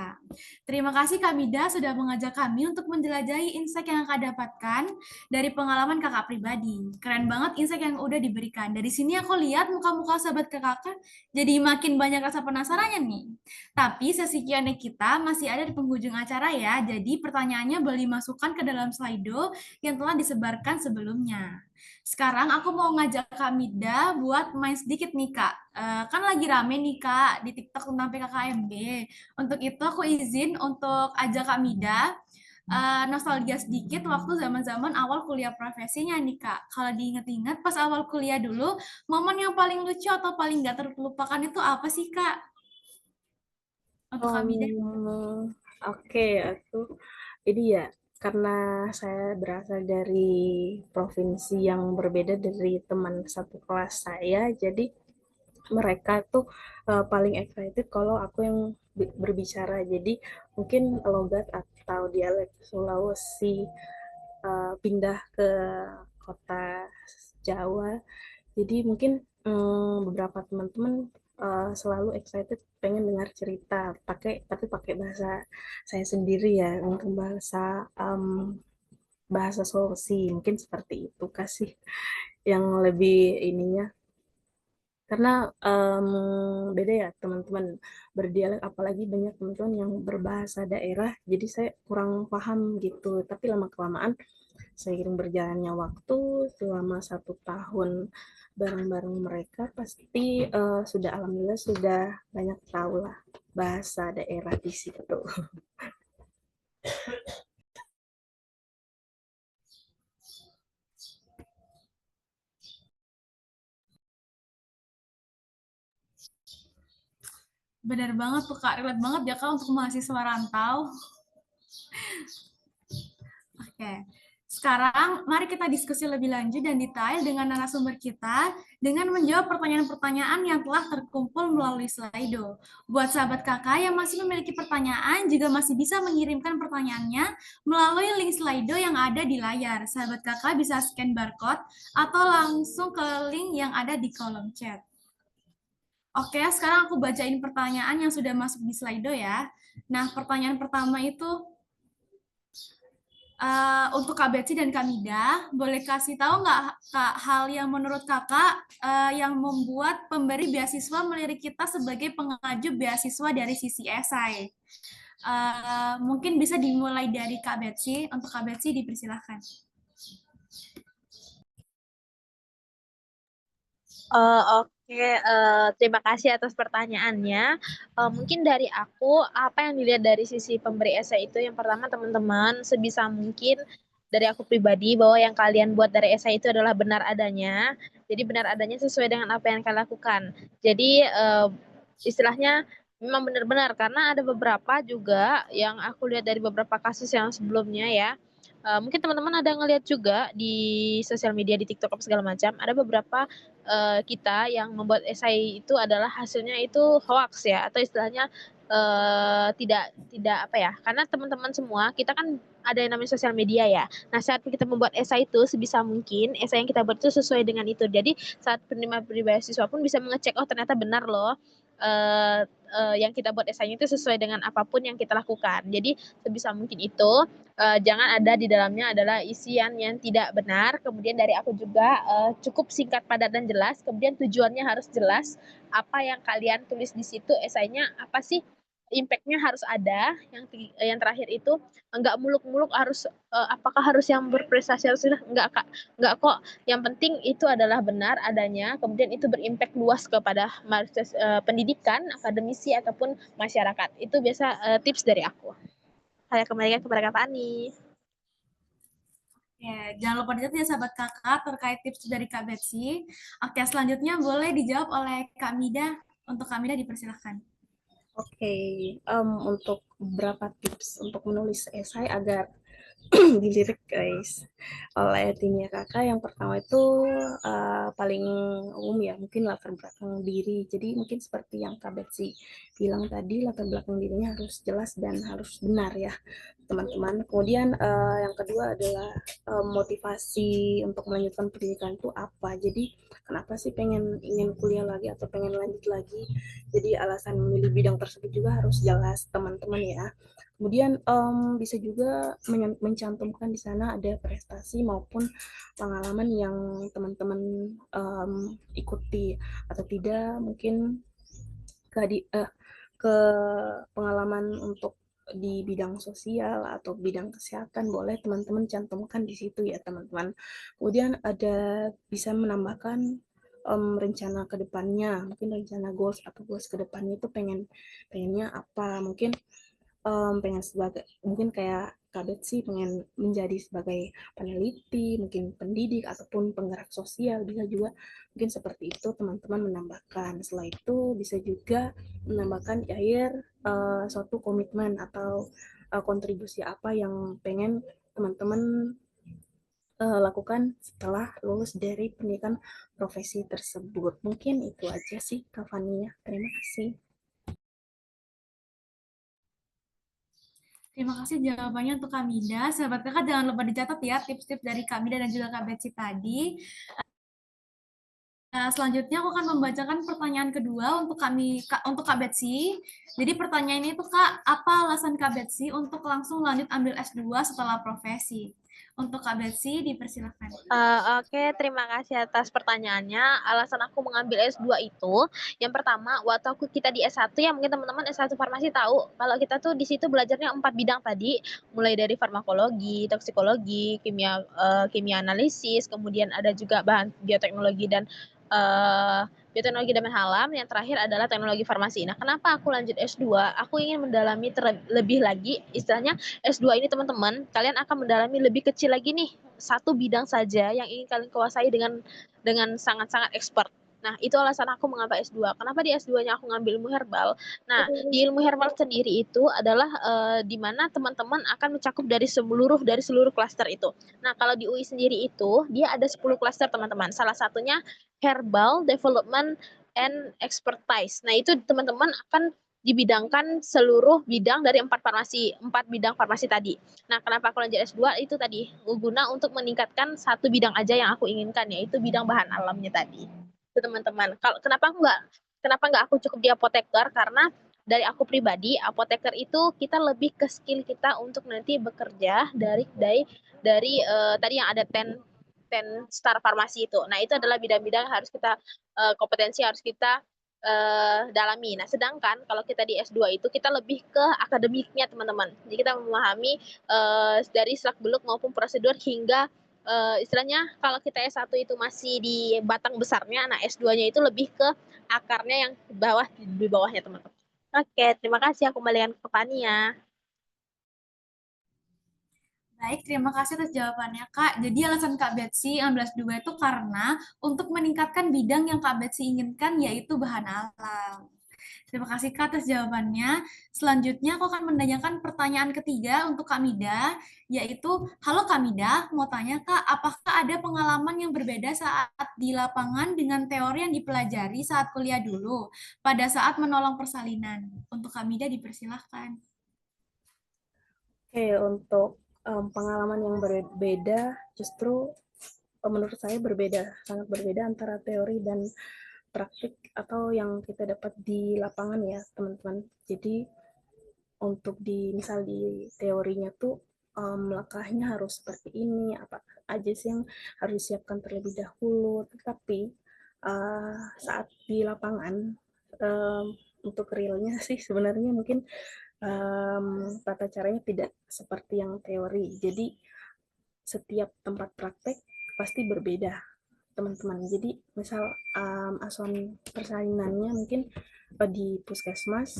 Terima kasih Kak Mida sudah mengajak kami untuk menjelajahi insight yang kakak dapatkan dari pengalaman kakak pribadi. Keren banget insight yang udah diberikan. Dari sini aku lihat muka-muka sahabat kakak jadi makin banyak rasa penasarannya nih. Tapi sesi Q&A kita masih ada di penghujung acara ya, jadi pertanyaannya boleh dimasukkan ke dalam Slido yang telah disebarkan sebelumnya. Sekarang aku mau ngajak Kak Mida buat main sedikit nih Kak. Kan lagi rame nih Kak di TikTok tentang PKKMB. Untuk itu aku izin untuk ajak Kak Mida nostalgia sedikit waktu zaman-zaman awal kuliah profesinya nih Kak. Kalau diinget-inget pas awal kuliah dulu, momen yang paling lucu atau paling gak terlupakan itu apa sih Kak? Untuk Kak Mida. Oke, aku jadi ya karena saya berasal dari provinsi yang berbeda dari teman satu kelas saya, jadi mereka tuh paling excited kalau aku yang berbicara. Jadi mungkin logat atau dialek Sulawesi pindah ke kota Jawa. Jadi mungkin beberapa teman-teman selalu excited pengen dengar cerita tapi pakai bahasa saya sendiri ya, untuk bahasa Sulawesi mungkin seperti itu kasih yang lebih ininya, karena beda ya teman-teman berdialek, apalagi banyak teman-teman yang berbahasa daerah, jadi saya kurang paham gitu. Tapi lama kelamaan seiring berjalannya waktu, selama 1 tahun bareng-bareng mereka, pasti sudah alhamdulillah sudah banyak tahu lah bahasa daerah di situ. Benar banget tuh Kak, relate banget ya Kak untuk mahasiswa rantau. Oke, sekarang mari kita diskusi lebih lanjut dan detail dengan narasumber kita dengan menjawab pertanyaan-pertanyaan yang telah terkumpul melalui Slido. Buat sahabat kakak yang masih memiliki pertanyaan, juga masih bisa mengirimkan pertanyaannya melalui link Slido yang ada di layar. Sahabat kakak bisa scan barcode atau langsung ke link yang ada di kolom chat. Oke, sekarang aku bacain pertanyaan yang sudah masuk di Slido ya. Nah, pertanyaan pertama itu, untuk Kak Betsy dan Kak Mida, boleh kasih tahu nggak Kak hal yang menurut Kakak yang membuat pemberi beasiswa melirik kita sebagai pengaju beasiswa dari sisi esai? Mungkin bisa dimulai dari Kak Betsy. Untuk Kak Betsy dipersilahkan. Oke, terima kasih atas pertanyaannya. Mungkin dari aku, apa yang dilihat dari sisi pemberi esai itu, yang pertama teman-teman, sebisa mungkin dari aku pribadi, bahwa yang kalian buat dari esai itu adalah benar adanya. Jadi benar adanya sesuai dengan apa yang kalian lakukan. Jadi istilahnya memang benar-benar, karena ada beberapa juga yang aku lihat dari beberapa kasus yang sebelumnya ya. Mungkin teman-teman ada ngelihat juga di sosial media, di TikTok apa segala macam, ada beberapa kita yang membuat esai itu adalah hasilnya itu hoax ya, atau istilahnya tidak tidak apa ya, karena teman-teman semua kita kan ada yang namanya sosial media ya. Nah, saat kita membuat esai itu sebisa mungkin esai yang kita buat itu sesuai dengan itu. Jadi saat penerima beasiswa pun bisa mengecek, oh ternyata benar loh yang kita buat esainya itu sesuai dengan apapun yang kita lakukan. Jadi sebisa mungkin itu jangan ada di dalamnya adalah isian yang tidak benar. Kemudian dari aku juga cukup singkat, padat, dan jelas. Kemudian tujuannya harus jelas. Apa yang kalian tulis di situ esainya apa sih impact-nya harus ada. Yang terakhir itu nggak muluk-muluk harus apakah harus yang berprestasi harus nggak Kak, nggak kok. Yang penting itu adalah benar adanya, kemudian itu berimpact luas kepada pendidikan, akademisi ataupun masyarakat. Itu biasa tips dari aku. Saya kembalikan kepada Kak Fani. Ya, jangan lupa dicatat ya sahabat kakak terkait tips dari Kak Betsy. Oke, selanjutnya boleh dijawab oleh Kak Mida. Untuk Kak Mida dipersilahkan. Oke, untuk beberapa tips untuk menulis esai agar dilirik guys oleh timnya kakak. Yang pertama itu paling umum ya, mungkin latar belakang diri. Jadi mungkin seperti yang Kak Betsy bilang tadi, latar belakang dirinya harus jelas dan harus benar ya teman-teman. Kemudian yang kedua adalah motivasi untuk melanjutkan pendidikan itu apa. Jadi kenapa sih ingin kuliah lagi atau pengen lanjut lagi. Jadi alasan memilih bidang tersebut juga harus jelas teman-teman ya. Kemudian bisa juga mencantumkan di sana ada prestasi maupun pengalaman yang teman-teman ikuti atau tidak, mungkin ke, ke pengalaman untuk di bidang sosial atau bidang kesehatan boleh teman-teman cantumkan di situ ya teman-teman. Kemudian ada bisa menambahkan rencana ke depannya, mungkin rencana goals atau goals ke depannya itu pengennya apa, mungkin pengen sebagai mungkin kayak Kabet sih pengen menjadi sebagai peneliti, mungkin pendidik ataupun penggerak sosial, bisa juga mungkin seperti itu teman-teman menambahkan. Setelah itu bisa juga menambahkan di akhir suatu komitmen atau kontribusi apa yang pengen teman-teman lakukan setelah lulus dari pendidikan profesi tersebut. Mungkin itu aja sih Kak Fania. Terima kasih. Terima kasih jawabannya untuk Kak Mida. Sahabat kakak jangan lupa dicatat ya tips-tips dari Kak Mida dan juga Kak Betsy tadi. Selanjutnya aku akan membacakan pertanyaan kedua untuk Kak Betsy. Jadi pertanyaan ini tuh Kak, apa alasan Kak Betsy untuk langsung lanjut ambil S2 setelah profesi? Untuk Kak Betsy dipersilakan. Oke, terima kasih atas pertanyaannya. Alasan aku mengambil S2 itu, yang pertama, waktu kita di S1 ya, mungkin teman-teman S1 farmasi tahu, kalau kita tuh di situ belajarnya 4 bidang tadi, mulai dari farmakologi, toksikologi, kimia analisis, kemudian ada juga bahan bioteknologi dan bioteknologi dan alam, yang terakhir adalah teknologi farmasi. Nah, kenapa aku lanjut S2? Aku ingin mendalami lebih lagi, istilahnya S2 ini teman-teman, kalian akan mendalami lebih kecil lagi nih, satu bidang saja yang ingin kalian kuasai dengan sangat-sangat expert. Nah, itu alasan aku mengambil S2. Kenapa di S2-nya aku ngambil ilmu herbal? Nah, di ilmu herbal sendiri itu adalah di mana teman-teman akan mencakup dari seluruh klaster itu. Nah, kalau di UI sendiri itu, dia ada 10 klaster teman-teman. Salah satunya Herbal Development and Expertise. Nah, itu teman-teman akan dibidangkan seluruh bidang dari 4 bidang farmasi tadi. Nah, kenapa aku lanjut S2 itu tadi guna untuk meningkatkan satu bidang aja yang aku inginkan, yaitu bidang bahan alamnya tadi. Itu teman-teman. Kenapa nggak aku cukup di apoteker? Karena dari aku pribadi, apoteker itu kita lebih ke skill kita untuk nanti bekerja dari tadi yang ada 10 star farmasi itu. Nah, itu adalah bidang-bidang harus kita kompetensi harus kita dalami. Nah, sedangkan kalau kita di S2 itu kita lebih ke akademiknya, teman-teman. Jadi kita memahami dari selak-beluk maupun prosedur hingga istilahnya kalau kita S1 itu masih di batang besarnya, nah S2-nya itu lebih ke akarnya yang di bawahnya, teman-teman. Oke, terima kasih. Aku kembalikan ke Fania. Baik, terima kasih atas jawabannya, Kak. Jadi alasan Kak Betsy ambil S2 itu karena untuk meningkatkan bidang yang Kak Betsy inginkan, yaitu bahan alam. Terima kasih Kak atas jawabannya. Selanjutnya aku akan menanyakan pertanyaan ketiga untuk Kak Mida, yaitu, halo Kak Mida, mau tanya Kak, apakah ada pengalaman yang berbeda saat di lapangan dengan teori yang dipelajari saat kuliah dulu, pada saat menolong persalinan? Untuk Kak Mida dipersilahkan. Oke, untuk pengalaman yang berbeda, justru menurut saya sangat berbeda antara teori dan praktik atau yang kita dapat di lapangan ya, teman-teman. Jadi untuk misal di teorinya tuh langkahnya harus seperti ini, apa aja sih yang harus disiapkan terlebih dahulu. Tetapi saat di lapangan untuk realnya sih sebenarnya mungkin tata caranya tidak seperti yang teori. Jadi setiap tempat praktek pasti berbeda, teman-teman. Jadi misal asuhan persalinannya mungkin di puskesmas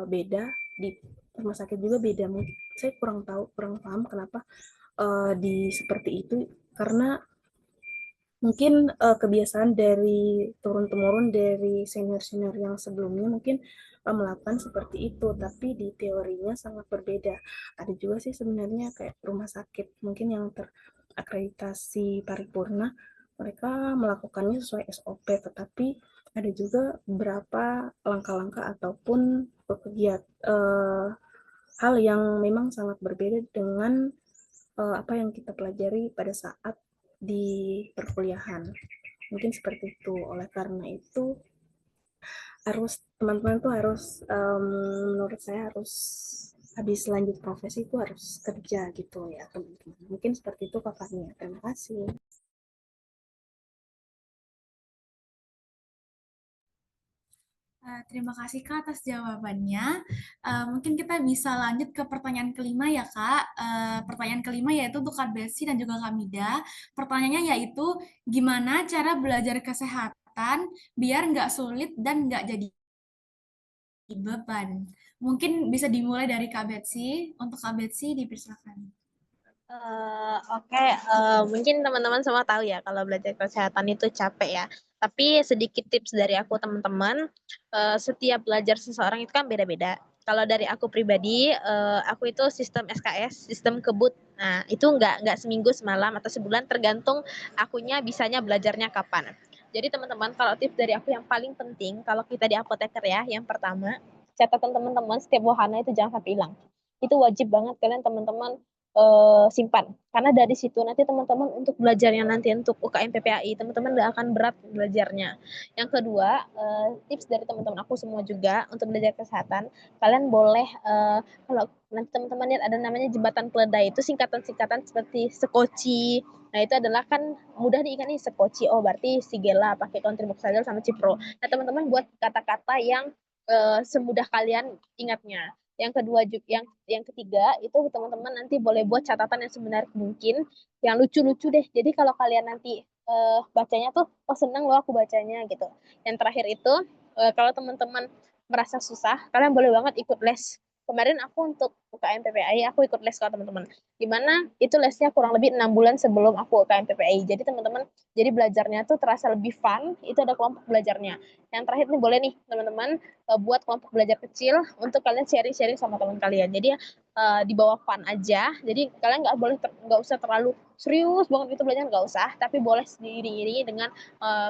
beda, di rumah sakit juga beda. Mungkin saya kurang tahu, kurang paham kenapa di seperti itu, karena mungkin kebiasaan dari turun-temurun dari senior-senior yang sebelumnya mungkin melakukan seperti itu, tapi di teorinya sangat berbeda. Ada juga sih sebenarnya kayak rumah sakit mungkin yang terakreditasi paripurna, mereka melakukannya sesuai SOP, tetapi ada juga beberapa langkah-langkah ataupun kegiatan hal yang memang sangat berbeda dengan apa yang kita pelajari pada saat di perkuliahan. Mungkin seperti itu. Oleh karena itu harus teman-teman tuh harus menurut saya harus habis lanjut profesi itu harus kerja gitu ya teman-teman. Mungkin seperti itu kakaknya. Terima kasih. Terima kasih Kak atas jawabannya. Mungkin kita bisa lanjut ke pertanyaan kelima ya Kak. Pertanyaan kelima yaitu untuk Kak Betsy dan juga Kak Mida. Pertanyaannya yaitu gimana cara belajar kesehatan biar nggak sulit dan nggak jadi beban. Mungkin bisa dimulai dari Kak Betsy. Untuk Kak Betsy dipersilakan. Oke, mungkin teman-teman semua tahu ya kalau belajar kesehatan itu capek ya. Tapi sedikit tips dari aku teman-teman, setiap belajar seseorang itu kan beda-beda. Kalau dari aku pribadi, aku itu sistem SKS, sistem kebut. Nah, itu nggak seminggu semalam atau sebulan, tergantung akunya bisanya belajarnya kapan. Jadi teman-teman, kalau tips dari aku yang paling penting, kalau kita di apoteker ya, yang pertama, catatan teman-teman setiap wahana itu jangan sampai hilang. Itu wajib banget kalian teman-teman simpan, karena dari situ nanti teman-teman untuk belajarnya nanti untuk UKM PPAI teman-teman nggak akan berat belajarnya. Yang kedua, tips dari teman-teman aku semua juga untuk belajar kesehatan, kalian boleh kalau nanti teman-teman lihat ada namanya jembatan keledai, itu singkatan-singkatan seperti sekoci. Nah itu adalah kan mudah diingat nih, sekoci, oh berarti sigela pakai kontribuxadil sama cipro. Nah teman-teman buat kata-kata yang semudah kalian ingatnya. Yang kedua juga, yang ketiga itu teman-teman nanti boleh buat catatan yang sebenarnya mungkin, yang lucu-lucu deh. Jadi kalau kalian nanti bacanya tuh, oh seneng loh aku bacanya gitu. Yang terakhir itu kalau teman-teman merasa susah, kalian boleh banget ikut les. Kemarin aku untuk UKM PPAI aku ikut les kalau teman-teman. Gimana? Itu lesnya kurang lebih 6 bulan sebelum aku UKM PPAI. Jadi teman-teman, jadi belajarnya tuh terasa lebih fun. Itu ada kelompok belajarnya. Yang terakhir nih boleh nih teman-teman buat kelompok belajar kecil untuk kalian sharing-sharing sama teman kalian. Jadi di bawah fun aja. Jadi kalian nggak usah terlalu serius banget gitu belajar, nggak usah. Tapi boleh sendiri dengan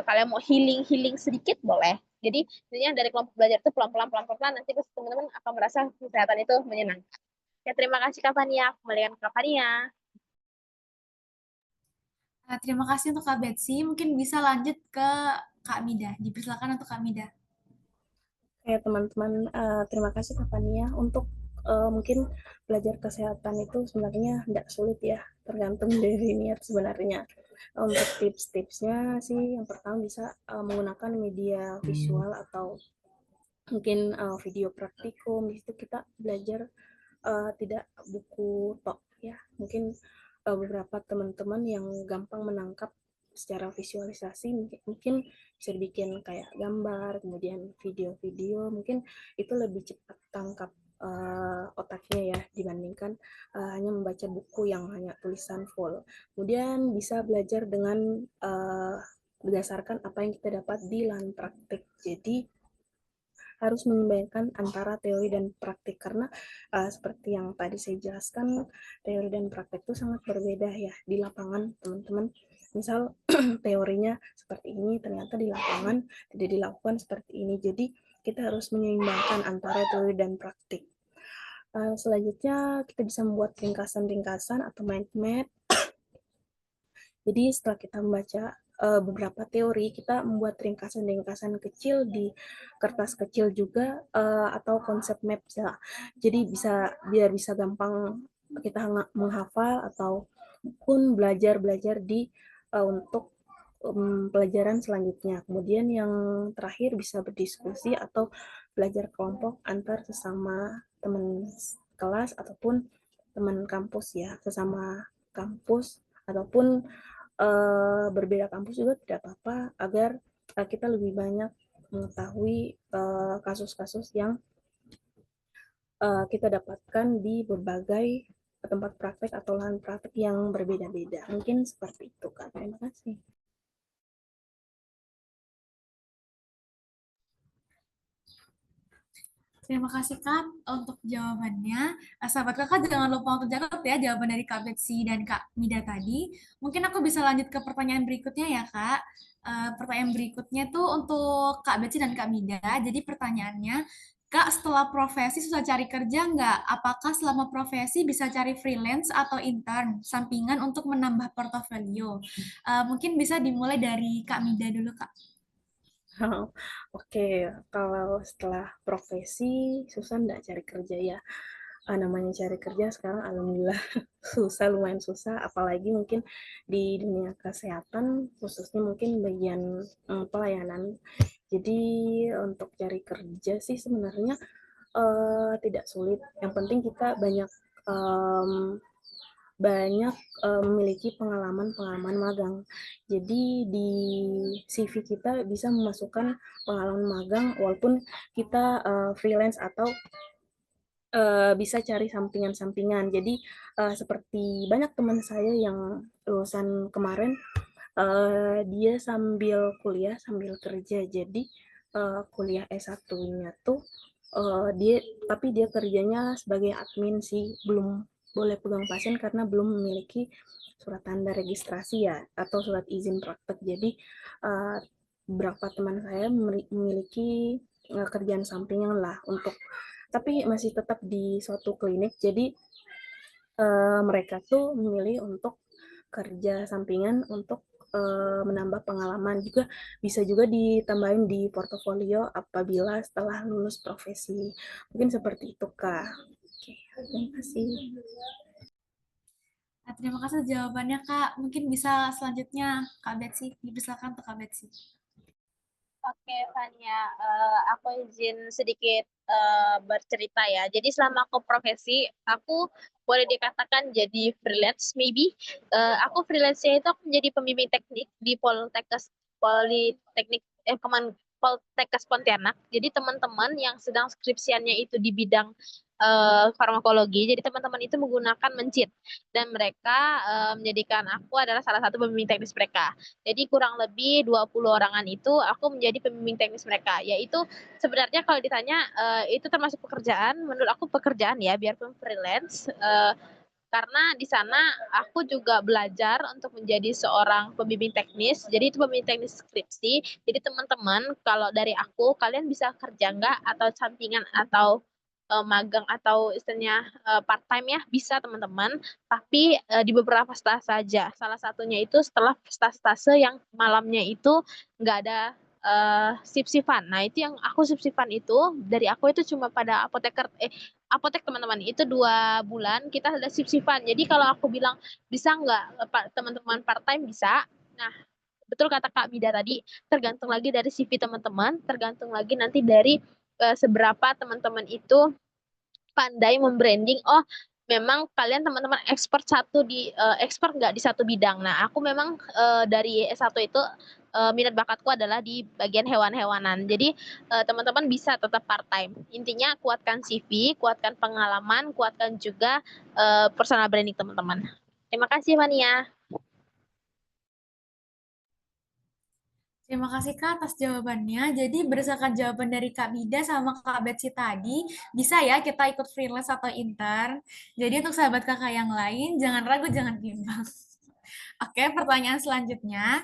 kalian mau healing sedikit boleh. Jadi intinya dari kelompok belajar itu pelan-pelan nanti teman-teman akan merasa kesehatan itu menyenangkan. Ya terima kasih Kak Fania. Kembalikan ke Kak Fania. Terima kasih untuk Kak Betsy. Mungkin bisa lanjut ke Kak Mida. Dipersilakan untuk Kak Mida. Ya teman-teman, terima kasih Kak Fania. Untuk mungkin belajar kesehatan itu sebenarnya tidak sulit ya, tergantung dari niat sebenarnya. Untuk tips-tipsnya sih, yang pertama bisa menggunakan media visual atau mungkin video praktikum. Di situ kita belajar tidak buku tok ya. Mungkin beberapa teman-teman yang gampang menangkap secara visualisasi, mungkin bisa dibikin kayak gambar, kemudian video-video, mungkin itu lebih cepat tangkap otaknya ya dibandingkan hanya membaca buku yang hanya tulisan full. Kemudian bisa belajar dengan berdasarkan apa yang kita dapat di lahan praktik. Jadi harus menyesuaikan antara teori dan praktik, karena seperti yang tadi saya jelaskan, teori dan praktik itu sangat berbeda ya di lapangan teman-teman. Misal teorinya seperti ini, ternyata di lapangan tidak dilakukan seperti ini. Jadi kita harus menyeimbangkan antara teori dan praktik. Selanjutnya kita bisa membuat ringkasan-ringkasan atau mind map. Jadi setelah kita membaca beberapa teori, kita membuat ringkasan-ringkasan kecil di kertas kecil juga atau konsep map ya. Jadi biar bisa gampang kita menghafal ataupun belajar di untuk pelajaran selanjutnya. Kemudian yang terakhir bisa berdiskusi atau belajar kelompok antar sesama teman kelas ataupun teman kampus ya, sesama kampus ataupun berbeda kampus juga tidak apa-apa agar kita lebih banyak mengetahui kasus-kasus yang kita dapatkan di berbagai tempat praktek atau lahan praktek yang berbeda-beda. Mungkin seperti itu, Kak. Terima kasih. Terima kasih Kak untuk jawabannya. Sahabat Kakak jangan lupa untuk catat ya jawaban dari Kak Betsy dan Kak Mida tadi. Mungkin aku bisa lanjut ke pertanyaan berikutnya ya Kak. Pertanyaan berikutnya tuh untuk Kak Betsy dan Kak Mida. Jadi pertanyaannya, Kak setelah profesi susah cari kerja nggak? Apakah selama profesi bisa cari freelance atau intern sampingan untuk menambah portofolio? Mungkin bisa dimulai dari Kak Mida dulu Kak. Oke, kalau setelah profesi susah nggak cari kerja ya? Namanya cari kerja sekarang alhamdulillah susah, lumayan susah, apalagi mungkin di dunia kesehatan, khususnya mungkin bagian pelayanan. Jadi untuk cari kerja sih sebenarnya tidak sulit. Yang penting kita banyak em, banyak memiliki pengalaman-pengalaman magang. Jadi di CV kita bisa memasukkan pengalaman magang walaupun kita freelance atau bisa cari sampingan-sampingan. Jadi seperti banyak teman saya yang lulusan kemarin dia sambil kuliah sambil kerja. Jadi kuliah S1-nya tuh dia tapi dia kerjanya sebagai admin sih, belum boleh pegang pasien karena belum memiliki surat tanda registrasi ya atau surat izin praktek. Jadi uh, beberapa teman saya memiliki kerjaan sampingan lah untuk tapi masih tetap di suatu klinik. Jadi mereka tuh memilih untuk kerja sampingan untuk menambah pengalaman juga bisa juga ditambahin di portofolio apabila setelah lulus profesi. Mungkin seperti itu, Kak. Oke, terima kasih. Terima kasih jawabannya Kak. Mungkin bisa selanjutnya Kak Betsy. Dipersilakan untuk Kak Betsy. Oke, Fania, aku izin sedikit bercerita ya. Jadi selama aku profesi, aku boleh dikatakan jadi freelance, maybe. Aku freelance-nya itu aku menjadi pembimbing teknik di Politeknik Poltekkes Pontianak. Jadi teman-teman yang sedang skripsiannya itu di bidang farmakologi, jadi teman-teman itu menggunakan mencit dan mereka menjadikan aku adalah salah satu pembimbing teknis mereka. Jadi kurang lebih 20 orangan itu aku menjadi pembimbing teknis mereka. Yaitu sebenarnya kalau ditanya itu termasuk pekerjaan, menurut aku pekerjaan ya biarpun freelance. Karena di sana aku juga belajar untuk menjadi seorang pembimbing teknis. Jadi itu pembimbing teknis skripsi. Jadi teman-teman kalau dari aku kalian bisa kerja nggak atau sampingan atau magang atau istilahnya part time ya bisa teman-teman. Tapi di beberapa stase saja. Salah satunya itu setelah stase-stase yang malamnya itu nggak ada sip-sipan. Nah itu yang aku sip-sipan itu dari aku itu cuma pada apotek teman-teman itu 2 bulan kita ada sip-sipan. Jadi kalau aku bilang bisa nggak teman-teman part time bisa. Nah betul kata Kak Bida tadi tergantung lagi dari CV teman-teman, tergantung lagi nanti dari seberapa teman-teman itu pandai membranding. Oh memang kalian teman-teman expert expert nggak di satu bidang. Nah aku memang dari S1 itu minat bakatku adalah di bagian hewan-hewanan. Jadi teman-teman bisa tetap part time. Intinya kuatkan CV, kuatkan pengalaman, kuatkan juga personal branding teman-teman. Terima kasih Mania. Terima kasih Kak atas jawabannya. Jadi berdasarkan jawaban dari Kak Bida sama Kak Betsy tadi, bisa ya kita ikut freelance atau intern. Jadi untuk sahabat kakak yang lain, jangan ragu, jangan bimbang. Oke, pertanyaan selanjutnya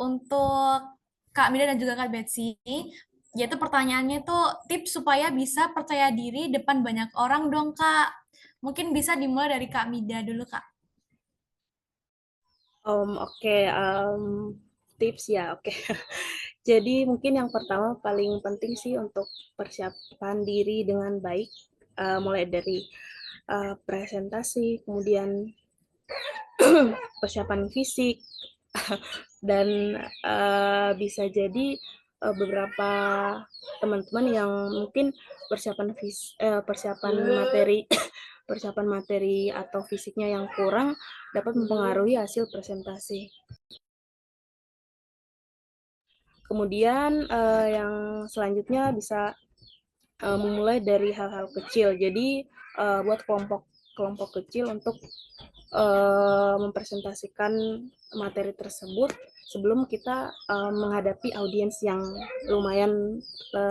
untuk Kak Mida dan juga Kak Betsy, yaitu pertanyaannya tuh tips supaya bisa percaya diri depan banyak orang dong Kak. Mungkin bisa dimulai dari Kak Mida dulu Kak. Oke, tips ya, oke. Jadi mungkin yang pertama paling penting sih untuk persiapan diri dengan baik, mulai dari presentasi, kemudian persiapan fisik, Dan bisa jadi beberapa teman-teman yang mungkin persiapan materi persiapan materi atau fisiknya yang kurang dapat mempengaruhi hasil presentasi. Kemudian yang selanjutnya bisa memulai dari hal-hal kecil. Jadi buat kelompok kecil untuk mempresentasikan materi tersebut sebelum kita menghadapi audiens yang lumayan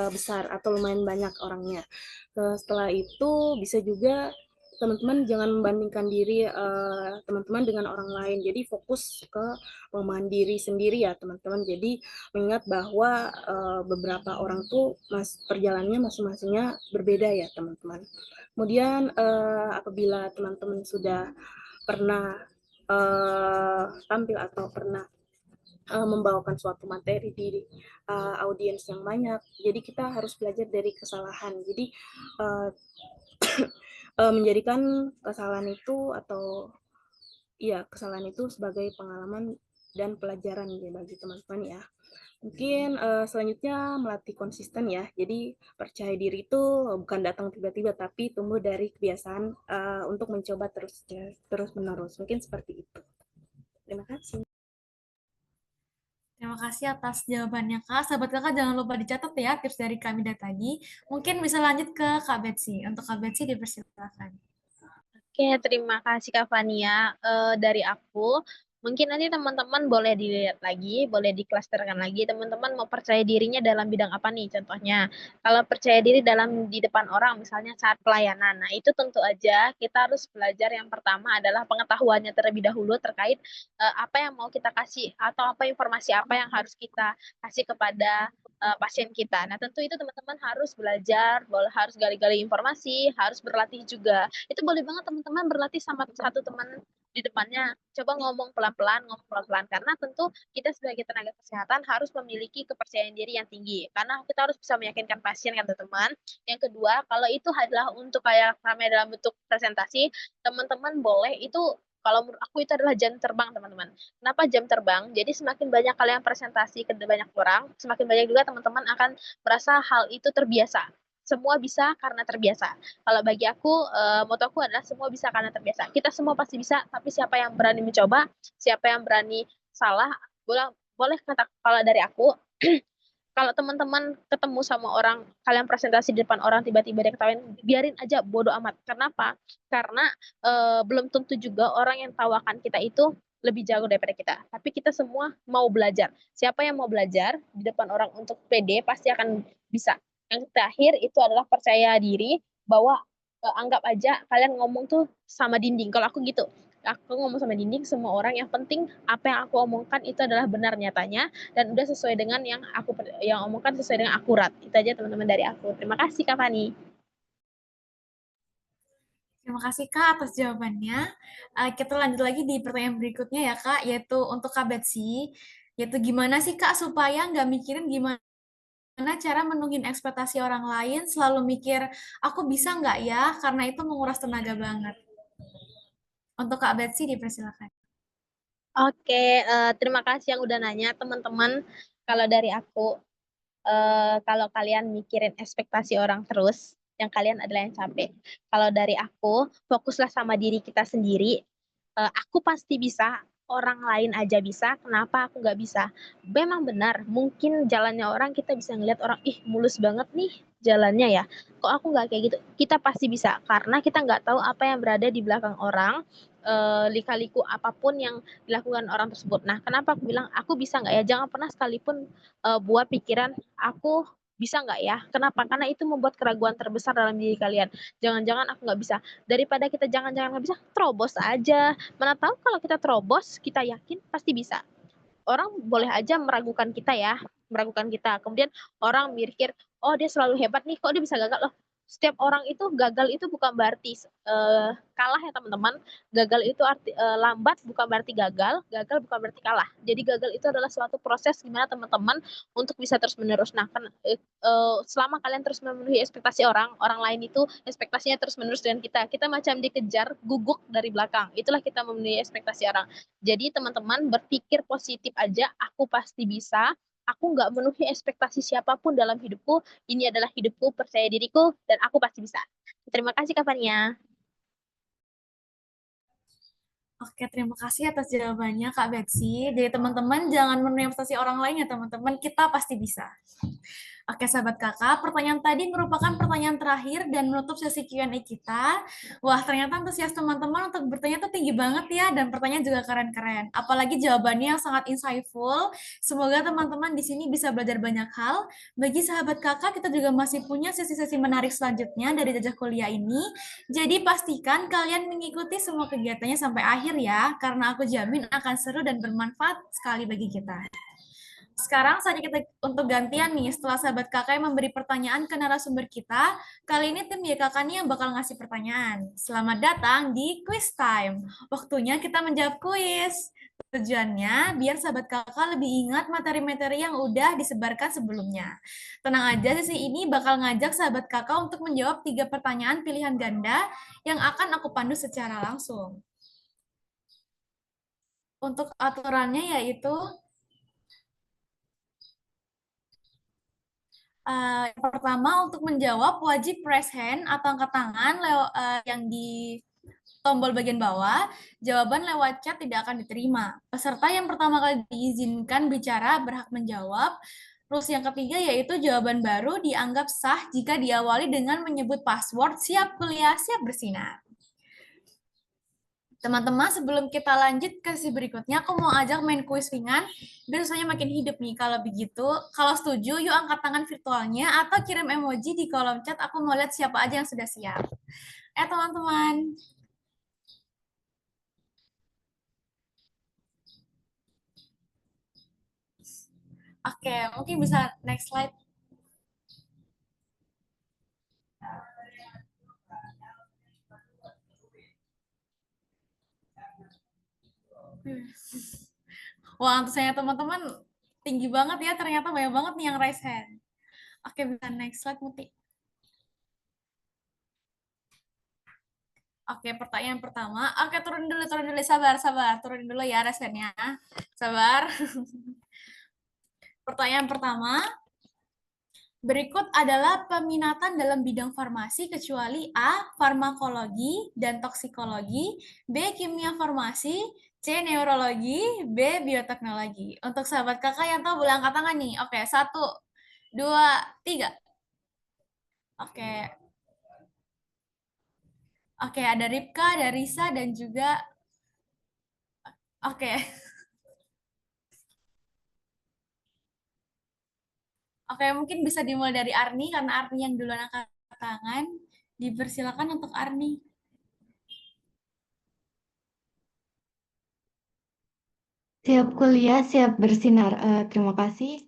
besar atau lumayan banyak orangnya. Setelah itu bisa juga teman-teman jangan membandingkan diri teman-teman dengan orang lain. Jadi fokus ke pengembangan diri sendiri ya teman-teman. Jadi mengingat bahwa beberapa orang tuh perjalanannya masing-masingnya berbeda ya teman-teman. Kemudian apabila teman-teman sudah pernah tampil atau pernah membawakan suatu materi di audiens yang banyak, jadi kita harus belajar dari kesalahan. Jadi uh, menjadikan kesalahan itu atau kesalahan itu sebagai pengalaman dan pelajaran ya bagi teman-teman ya. Mungkin selanjutnya melatih konsisten ya. Jadi percaya diri itu bukan datang tiba-tiba tapi tumbuh dari kebiasaan untuk mencoba terus menerus. Mungkin seperti itu. Terima kasih. Terima kasih atas jawabannya, Kak. Sahabat Kakak jangan lupa dicatat ya tips dari kami dari tadi. Mungkin bisa lanjut ke Kak Betsy. Untuk Kak Betsy dipersilakan. Oke, terima kasih Kak Fania. Dari aku, mungkin nanti teman-teman boleh dilihat lagi, boleh diklasterkan lagi. Teman-teman mau percaya dirinya dalam bidang apa nih? Contohnya, kalau percaya diri di depan orang, misalnya saat pelayanan. Nah, itu tentu aja kita harus belajar yang pertama adalah pengetahuannya terlebih dahulu terkait apa yang mau kita kasih atau apa informasi apa yang harus kita kasih kepada pasien kita. Nah, tentu itu teman-teman harus belajar, harus gali-gali informasi, harus berlatih juga. Itu boleh banget teman-teman berlatih sama satu teman di depannya. Coba ngomong pelan-pelan, karena tentu kita sebagai tenaga kesehatan harus memiliki kepercayaan diri yang tinggi. Karena kita harus bisa meyakinkan pasien kan teman-teman. Yang kedua, kalau itu adalah untuk kayak ramai dalam bentuk presentasi, teman-teman boleh itu kalau menurut aku itu adalah jam terbang teman-teman. Kenapa jam terbang? Jadi semakin banyak kalian presentasi ke banyak orang, semakin banyak juga teman-teman akan merasa hal itu terbiasa. Semua bisa karena terbiasa. Kalau bagi aku, motoku adalah semua bisa karena terbiasa. Kita semua pasti bisa, tapi siapa yang berani mencoba, siapa yang berani salah, boleh kata kalau dari aku, kalau teman-teman ketemu sama orang, kalian presentasi di depan orang tiba-tiba dia ketawain, biarin aja, bodo amat. Kenapa? Karena belum tentu juga orang yang tawakan kita itu lebih jago daripada kita. Tapi kita semua mau belajar. Siapa yang mau belajar di depan orang untuk pede pasti akan bisa. Yang terakhir itu adalah percaya diri bahwa anggap aja kalian ngomong tuh sama dinding. Kalau aku gitu, aku ngomong sama dinding, semua orang yang penting apa yang aku omongkan itu adalah benar nyatanya dan udah sesuai dengan yang omongkan sesuai dengan akurat. Itu aja teman-teman dari aku. Terima kasih Kak Fani. Terima kasih Kak atas jawabannya. Kita lanjut lagi di pertanyaan berikutnya ya Kak, yaitu untuk Kak Betsy. Yaitu gimana sih Kak supaya nggak mikirin gimana cara menungguin ekspektasi orang lain, selalu mikir, aku bisa nggak ya? Karena itu menguras tenaga banget. Untuk Kak Betsy dipersilakan. Oke, terima kasih yang udah nanya teman-teman. Kalau dari aku, kalau kalian mikirin ekspektasi orang terus, yang kalian adalah yang capek. Kalau dari aku, fokuslah sama diri kita sendiri. Aku pasti bisa, orang lain aja bisa, kenapa aku nggak bisa? Memang benar, mungkin jalannya orang kita bisa ngeliat orang, ih mulus banget nih jalannya ya. Kok aku nggak kayak gitu? Kita pasti bisa, karena kita nggak tahu apa yang berada di belakang orang, lika-liku apapun yang dilakukan orang tersebut. Nah, kenapa aku bilang aku bisa nggak ya? Jangan pernah sekalipun buat pikiran aku bisa nggak ya? Kenapa? Karena itu membuat keraguan terbesar dalam diri kalian. Jangan-jangan aku nggak bisa. Daripada kita jangan-jangan nggak bisa, terobos aja. Mana tahu kalau kita terobos, kita yakin pasti bisa. Orang boleh aja meragukan kita ya, meragukan kita. Kemudian orang mikir, oh dia selalu hebat nih, kok dia bisa gagal loh. setiap orang itu gagal itu bukan berarti kalah ya teman-teman. Gagal itu arti lambat bukan berarti gagal, gagal bukan berarti kalah. Jadi gagal itu adalah suatu proses gimana teman-teman untuk bisa terus-menerus. Nah, selama kalian terus memenuhi ekspektasi orang, orang lain itu ekspektasinya terus-menerus dengan kita. Kita macam dikejar guguk dari belakang. Itulah kita memenuhi ekspektasi orang. Jadi teman-teman berpikir positif aja, aku pasti bisa. Aku nggak memenuhi ekspektasi siapapun dalam hidupku. Ini adalah hidupku, percaya diriku, dan aku pasti bisa. Terima kasih Kak Fania. Oke, terima kasih atas jawabannya Kak Betsy. Jadi teman-teman jangan menemukan orang lain ya teman-teman, kita pasti bisa. Oke, sahabat kakak, pertanyaan tadi merupakan pertanyaan terakhir dan menutup sesi Q&A kita. Wah, ternyata antusias teman-teman untuk bertanya tuh tinggi banget ya, dan pertanyaan juga keren-keren. Apalagi jawabannya yang sangat insightful. Semoga teman-teman di sini bisa belajar banyak hal. Bagi sahabat kakak, kita juga masih punya sesi-sesi menarik selanjutnya dari jajah kuliah ini. Jadi pastikan kalian mengikuti semua kegiatannya sampai akhir ya, karena aku jamin akan seru dan bermanfaat sekali bagi kita. Sekarang saatnya kita untuk gantian nih, setelah sahabat kakak yang memberi pertanyaan ke narasumber kita, kali ini tim YKK nih yang bakal ngasih pertanyaan. Selamat datang di quiz time. Waktunya kita menjawab kuis. Tujuannya biar sahabat kakak lebih ingat materi-materi yang udah disebarkan sebelumnya. Tenang aja, sesi ini bakal ngajak sahabat kakak untuk menjawab 3 pertanyaan pilihan ganda yang akan aku pandu secara langsung. Untuk aturannya yaitu yang pertama untuk menjawab wajib press hand atau angkat tangan yang di tombol bagian bawah. Jawaban lewat chat tidak akan diterima. Peserta yang pertama kali diizinkan bicara berhak menjawab. Terus yang ketiga yaitu jawaban baru dianggap sah jika diawali dengan menyebut password siap kuliah, siap bersinar. Teman-teman, sebelum kita lanjut ke sesi berikutnya, aku mau ajak main kuis ringan, biar rasanya makin hidup nih. Kalau begitu, kalau setuju, yuk angkat tangan virtualnya atau kirim emoji di kolom chat. Aku mau lihat siapa aja yang sudah siap. Teman-teman. Oke, mungkin bisa next slide. Wah, antusiasnya teman-teman tinggi banget ya. Ternyata banyak banget nih yang raise hand. Oke, bisa next slide, Muti. Oke, pertanyaan pertama. Oke, turun dulu, turun dulu. Sabar, sabar. Turun dulu ya raise hand-nya. Sabar. Pertanyaan pertama. Berikut adalah peminatan dalam bidang farmasi kecuali A. Farmakologi dan toksikologi, B. Kimia farmasi, C. Neurologi, B. Bioteknologi. Untuk sahabat kakak yang tahu boleh angkat tangan nih. Oke, 1, 2, 3. Oke, oke ada Ripka, ada Risa, dan juga... Oke, oke mungkin bisa dimulai dari Arni, karena Arni yang duluan angkat tangan. Dipersilakan untuk Arni. Siap kuliah, siap bersinar. Terima kasih.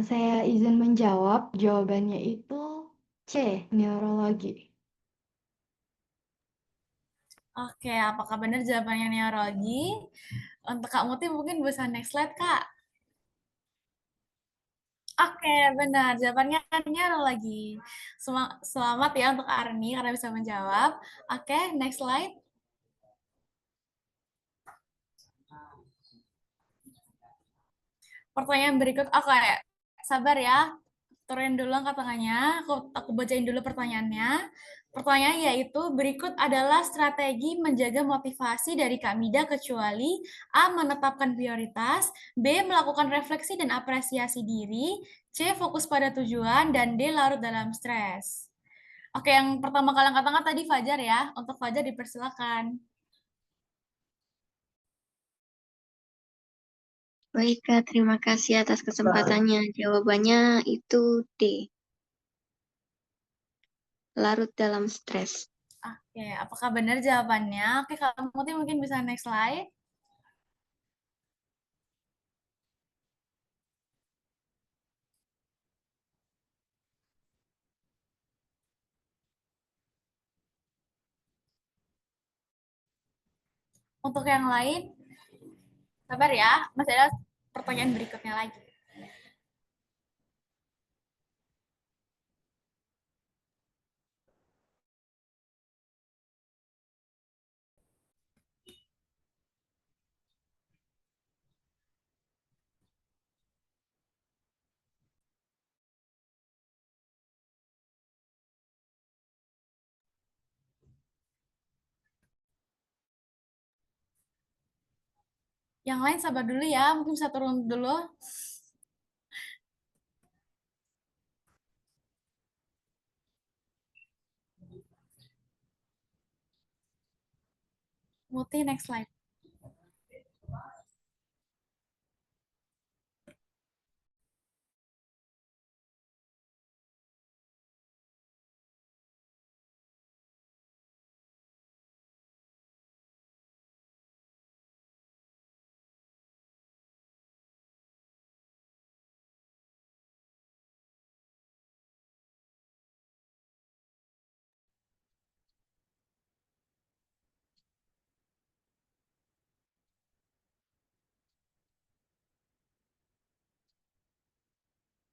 Saya izin menjawab. Jawabannya itu C, neurologi. Oke, apakah benar jawabannya neurologi? Untuk Kak Muti mungkin bisa next slide, Kak. Oke, benar. Jawabannya neurologi. Selamat ya untuk Arni karena bisa menjawab. Oke, next slide. Pertanyaan berikut. Oke, sabar ya. Turunin dulu angkat tangannya. Aku bacain dulu pertanyaannya. Pertanyaan yaitu, berikut adalah strategi menjaga motivasi dari Kak Mida kecuali A. Menetapkan prioritas, B. Melakukan refleksi dan apresiasi diri, C. Fokus pada tujuan, dan D. Larut dalam stres. Oke, yang pertama kali angkat tangan tadi Fajar ya. Untuk Fajar dipersilakan. Baik, Kak, terima kasih atas kesempatannya. Jawabannya itu D. Larut dalam stres. Oke, apakah benar jawabannya? Oke, kalau mungkin bisa next slide. Untuk yang lain, sabar ya, masih ada pertanyaan berikutnya lagi. Yang lain sabar dulu ya, mungkin bisa turun dulu. Muti, next slide.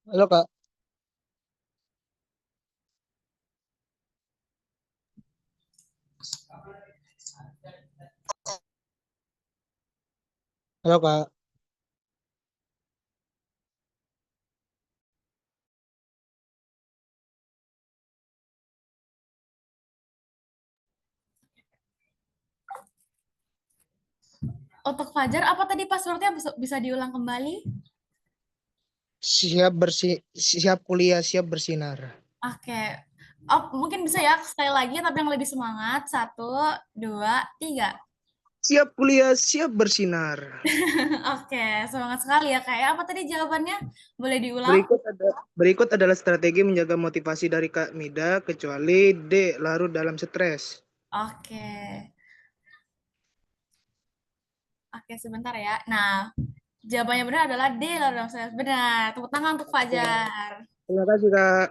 Halo Kak, halo Kak. Untuk Fajar, apa tadi passwordnya bisa diulang kembali? Siap kuliah, siap bersinar. Oke. Oh, mungkin bisa ya sekali lagi, tapi yang lebih semangat. 1, 2, 3. Siap kuliah, siap bersinar. Oke, semangat sekali ya Kak. Apa tadi jawabannya? Boleh diulang? Berikut adalah strategi menjaga motivasi dari Kak Mida, kecuali D, larut dalam stres. Oke. Oke, sebentar ya. Nah, jawabannya benar adalah D, lalu saya benar. Tepuk tangan untuk Fajar. Terima kasih Kak.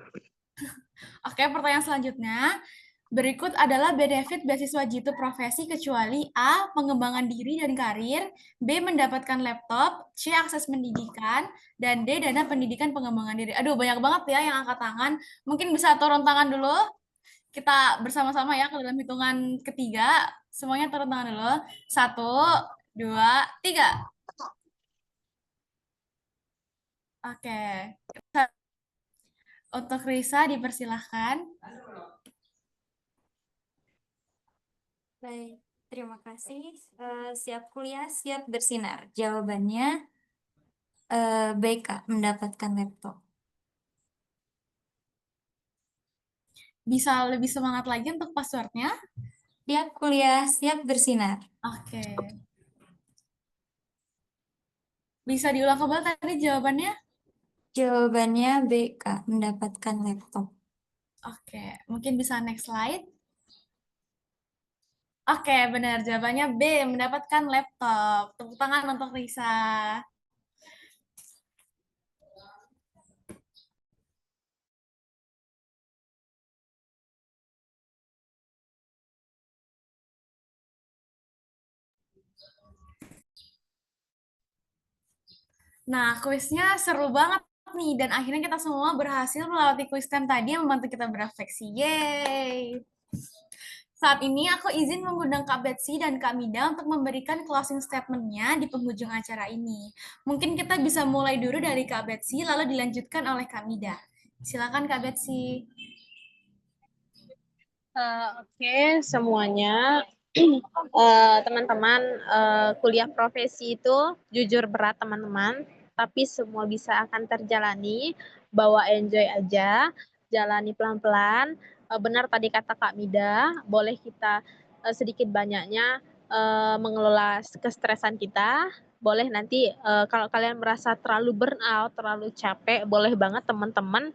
Oke, pertanyaan selanjutnya. Berikut adalah benefit beasiswa Jitu Profesi kecuali A. Pengembangan diri dan karir, B. Mendapatkan laptop, C. Akses pendidikan, dan D. Dana pendidikan pengembangan diri. Aduh, banyak banget ya yang angkat tangan. Mungkin bisa turun tangan dulu. Kita bersama-sama ya ke dalam hitungan ketiga. Semuanya turun tangan dulu. 1, 2, 3. Oke. Untuk Risa dipersilahkan. Baik, terima kasih. Siap kuliah, siap bersinar. Jawabannya baik, Kak, mendapatkan laptop. Bisa lebih semangat lagi untuk passwordnya. Siap kuliah, siap bersinar. Oke. Bisa diulang kembali tadi jawabannya? Jawabannya B, Kak, mendapatkan laptop. Oke, mungkin bisa next slide. Oke, benar. Jawabannya B, mendapatkan laptop. Tepuk tangan untuk Risa. Nah, kuisnya seru banget nih. Dan akhirnya kita semua berhasil melewati kuis time tadi yang membantu kita berefleksi. Yeay! Saat ini aku izin mengundang Kak Betsy dan Kak Mida untuk memberikan closing statement-nya di penghujung acara ini. Mungkin kita bisa mulai dulu dari Kak Betsy, lalu dilanjutkan oleh Kak Mida. Silakan Kak Betsy. Oke, semuanya. Teman-teman, kuliah profesi itu jujur berat teman-teman, tapi semua bisa akan terjalani, bawa enjoy aja, jalani pelan-pelan. Benar tadi kata Kak Mida, boleh kita sedikit banyaknya mengelola kestresan kita, boleh nanti kalau kalian merasa terlalu burnout, terlalu capek, boleh banget teman-teman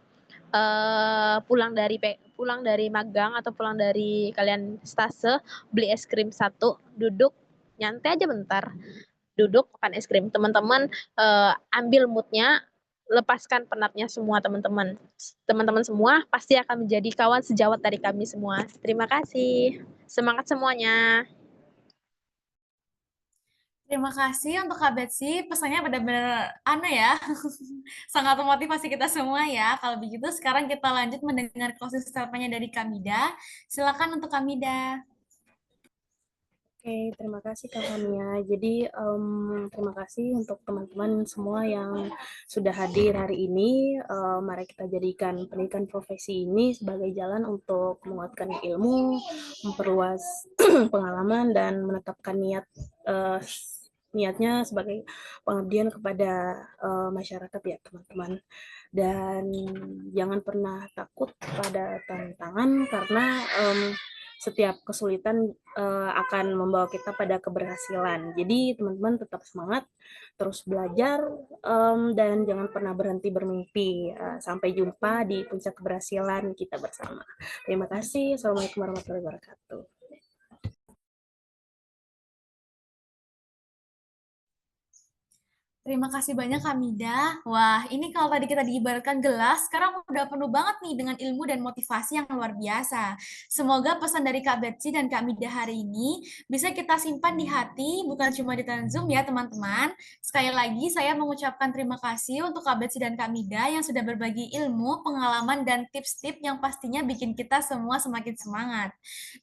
pulang dari magang atau pulang dari kalian stase, beli es krim 1, duduk nyantai aja bentar, duduk makan es krim. Teman-teman ambil moodnya, lepaskan penatnya semua teman-teman. Teman-teman semua pasti akan menjadi kawan sejawat dari kami semua. Terima kasih. Semangat semuanya. Terima kasih untuk Kak Betsy, pesannya benar-benar ya, sangat memotivasi kita semua ya. Kalau begitu sekarang kita lanjut mendengar closing statement-nya dari Kamida. Silakan untuk Kamida. Oke, terima kasih Kak Fania. Jadi, terima kasih untuk teman-teman semua yang sudah hadir hari ini. Mari kita jadikan pendidikan profesi ini sebagai jalan untuk menguatkan ilmu, memperluas pengalaman, dan menetapkan niatnya sebagai pengabdian kepada masyarakat ya teman-teman. Dan jangan pernah takut pada tantangan karena setiap kesulitan akan membawa kita pada keberhasilan. Jadi teman-teman tetap semangat, terus belajar, dan jangan pernah berhenti bermimpi. Sampai jumpa di puncak keberhasilan kita bersama. Terima kasih. Assalamualaikum warahmatullahi wabarakatuh. Terima kasih banyak Kamida. Wah, ini kalau tadi kita diibaratkan gelas, sekarang udah penuh banget nih dengan ilmu dan motivasi yang luar biasa. Semoga pesan dari Kak Betsy dan Kak Mida hari ini bisa kita simpan di hati, bukan cuma di Zoom ya teman-teman. Sekali lagi saya mengucapkan terima kasih untuk Kak Betsy dan Kak Mida yang sudah berbagi ilmu, pengalaman, dan tips-tips yang pastinya bikin kita semua semakin semangat.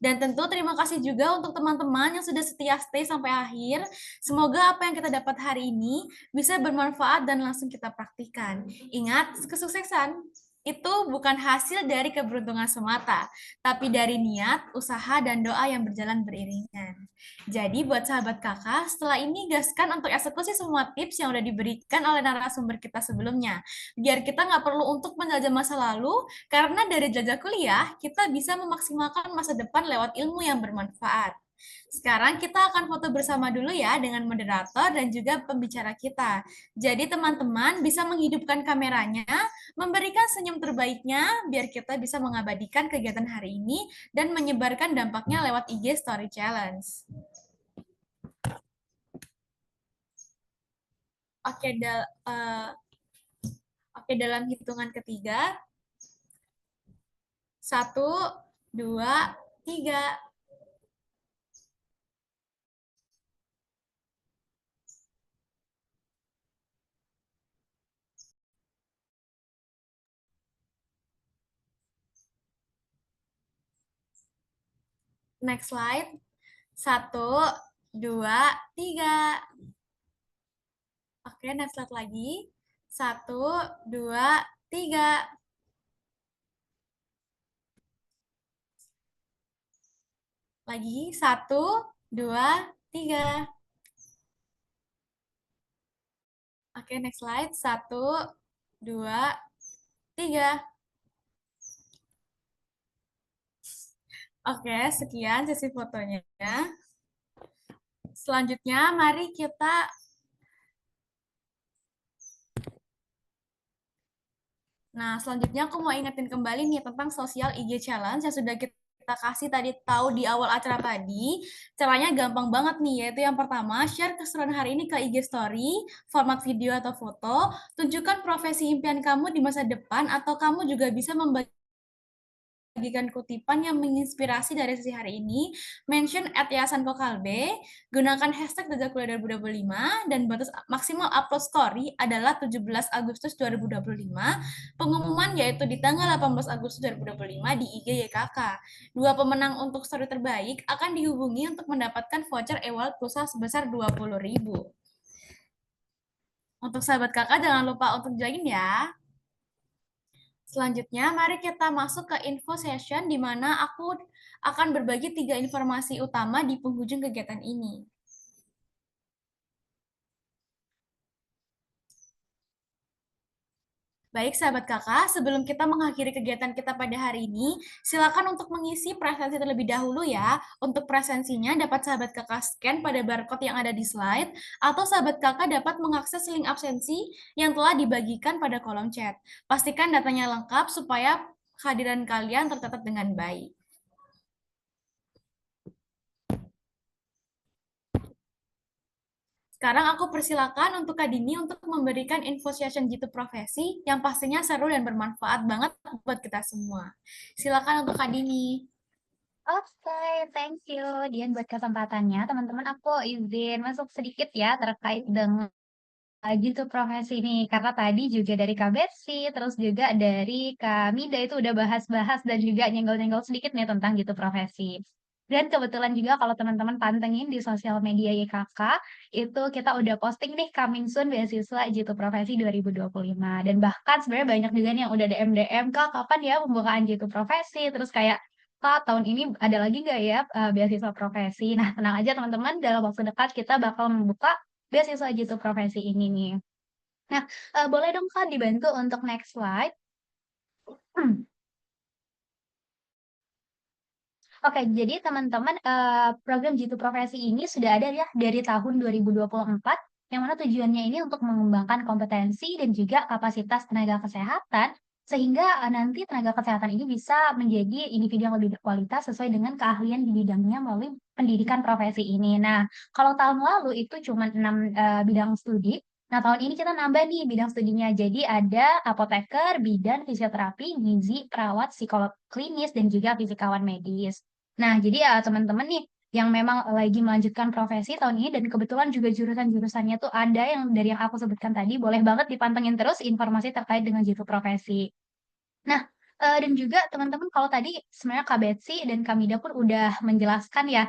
Dan tentu terima kasih juga untuk teman-teman yang sudah setia stay sampai akhir. Semoga apa yang kita dapat hari ini bisa bermanfaat dan langsung kita praktikan. Ingat, kesuksesan itu bukan hasil dari keberuntungan semata, tapi dari niat, usaha, dan doa yang berjalan beriringan. Jadi buat sahabat kakak, setelah ini gaskan untuk eksekusi semua tips yang udah diberikan oleh narasumber kita sebelumnya. Biar kita nggak perlu untuk menjelajah masa lalu, karena dari jelajah kuliah, kita bisa memaksimalkan masa depan lewat ilmu yang bermanfaat. Sekarang kita akan foto bersama dulu ya dengan moderator dan juga pembicara kita. Jadi teman-teman bisa menghidupkan kameranya, memberikan senyum terbaiknya biar kita bisa mengabadikan kegiatan hari ini dan menyebarkan dampaknya lewat IG Story Challenge. Oke, dalam hitungan ketiga. 1, 2, 3. Next slide. 1, 2, 3. Oke, next slide lagi. 1, 2, 3. Lagi. 1, 2, 3. Oke, next slide. 1, 2, 3. Oke, sekian sesi fotonya. Selanjutnya, mari kita selanjutnya aku mau ingetin kembali nih tentang sosial IG Challenge yang sudah kita kasih tadi tahu di awal acara tadi. Caranya gampang banget nih, yaitu yang pertama, share keseruan hari ini ke IG Story, format video atau foto, tunjukkan profesi impian kamu di masa depan, atau kamu juga bisa membagikan kutipan yang menginspirasi dari sesi hari ini, mention @yayasan Kokalbe, gunakan hashtag Jajak Kuliah 2025, dan batas maksimal upload story adalah 17 Agustus 2025, pengumuman yaitu di tanggal 18 Agustus 2025 di IG YKK. 2 pemenang untuk story terbaik akan dihubungi untuk mendapatkan voucher e-wallet pulsa sebesar 20.000. Untuk sahabat kakak jangan lupa untuk join ya. Selanjutnya, mari kita masuk ke info session di mana aku akan berbagi 3 informasi utama di penghujung kegiatan ini. Baik, sahabat kakak, sebelum kita mengakhiri kegiatan kita pada hari ini, silakan untuk mengisi presensi terlebih dahulu ya. Untuk presensinya dapat sahabat kakak scan pada barcode yang ada di slide, atau sahabat kakak dapat mengakses link absensi yang telah dibagikan pada kolom chat. Pastikan datanya lengkap supaya kehadiran kalian tercatat dengan baik. Sekarang aku persilakan untuk Kak Dini untuk memberikan info session Jitu Profesi yang pastinya seru dan bermanfaat banget buat kita semua. Silakan untuk Kak Dini. Oke, thank you Dian buat kesempatannya. Teman-teman, aku izin masuk sedikit ya terkait dengan gitu profesi ini. Karena tadi juga dari Kak Betsy, terus juga dari Kak Mida itu udah bahas-bahas dan juga nyenggol-nyenggol sedikit nih tentang gitu profesi. Dan kebetulan juga kalau teman-teman pantengin di sosial media YKK, itu kita udah posting nih coming soon beasiswa Jitu Profesi 2025. Dan bahkan sebenarnya banyak juga nih yang udah DM-DM, Kak, kapan ya pembukaan Jitu Profesi? Terus kayak, Kak, tahun ini ada lagi nggak ya beasiswa profesi? Nah, tenang aja teman-teman, dalam waktu dekat kita bakal membuka beasiswa Jitu Profesi ini nih. Nah, boleh dong Kak dibantu untuk next slide. Oke, jadi teman-teman, program Jitu Profesi ini sudah ada ya dari tahun 2024, yang mana tujuannya ini untuk mengembangkan kompetensi dan juga kapasitas tenaga kesehatan, sehingga nanti tenaga kesehatan ini bisa menjadi individu yang lebih berkualitas sesuai dengan keahlian di bidangnya melalui pendidikan profesi ini. Nah, kalau tahun lalu itu cuma 6 bidang studi. Nah, tahun ini kita nambah nih bidang studinya. Jadi ada apoteker, bidan, fisioterapi, gizi, perawat, psikolog klinis, dan juga fisikawan medis. Nah, jadi ya teman-teman nih yang memang lagi melanjutkan profesi tahun ini dan kebetulan juga jurusan-jurusannya tuh ada yang dari yang aku sebutkan tadi, boleh banget dipantengin terus informasi terkait dengan jitu profesi. Nah, dan juga teman-teman kalau tadi sebenarnya Kak Betsy dan Kak Mida pun udah menjelaskan ya,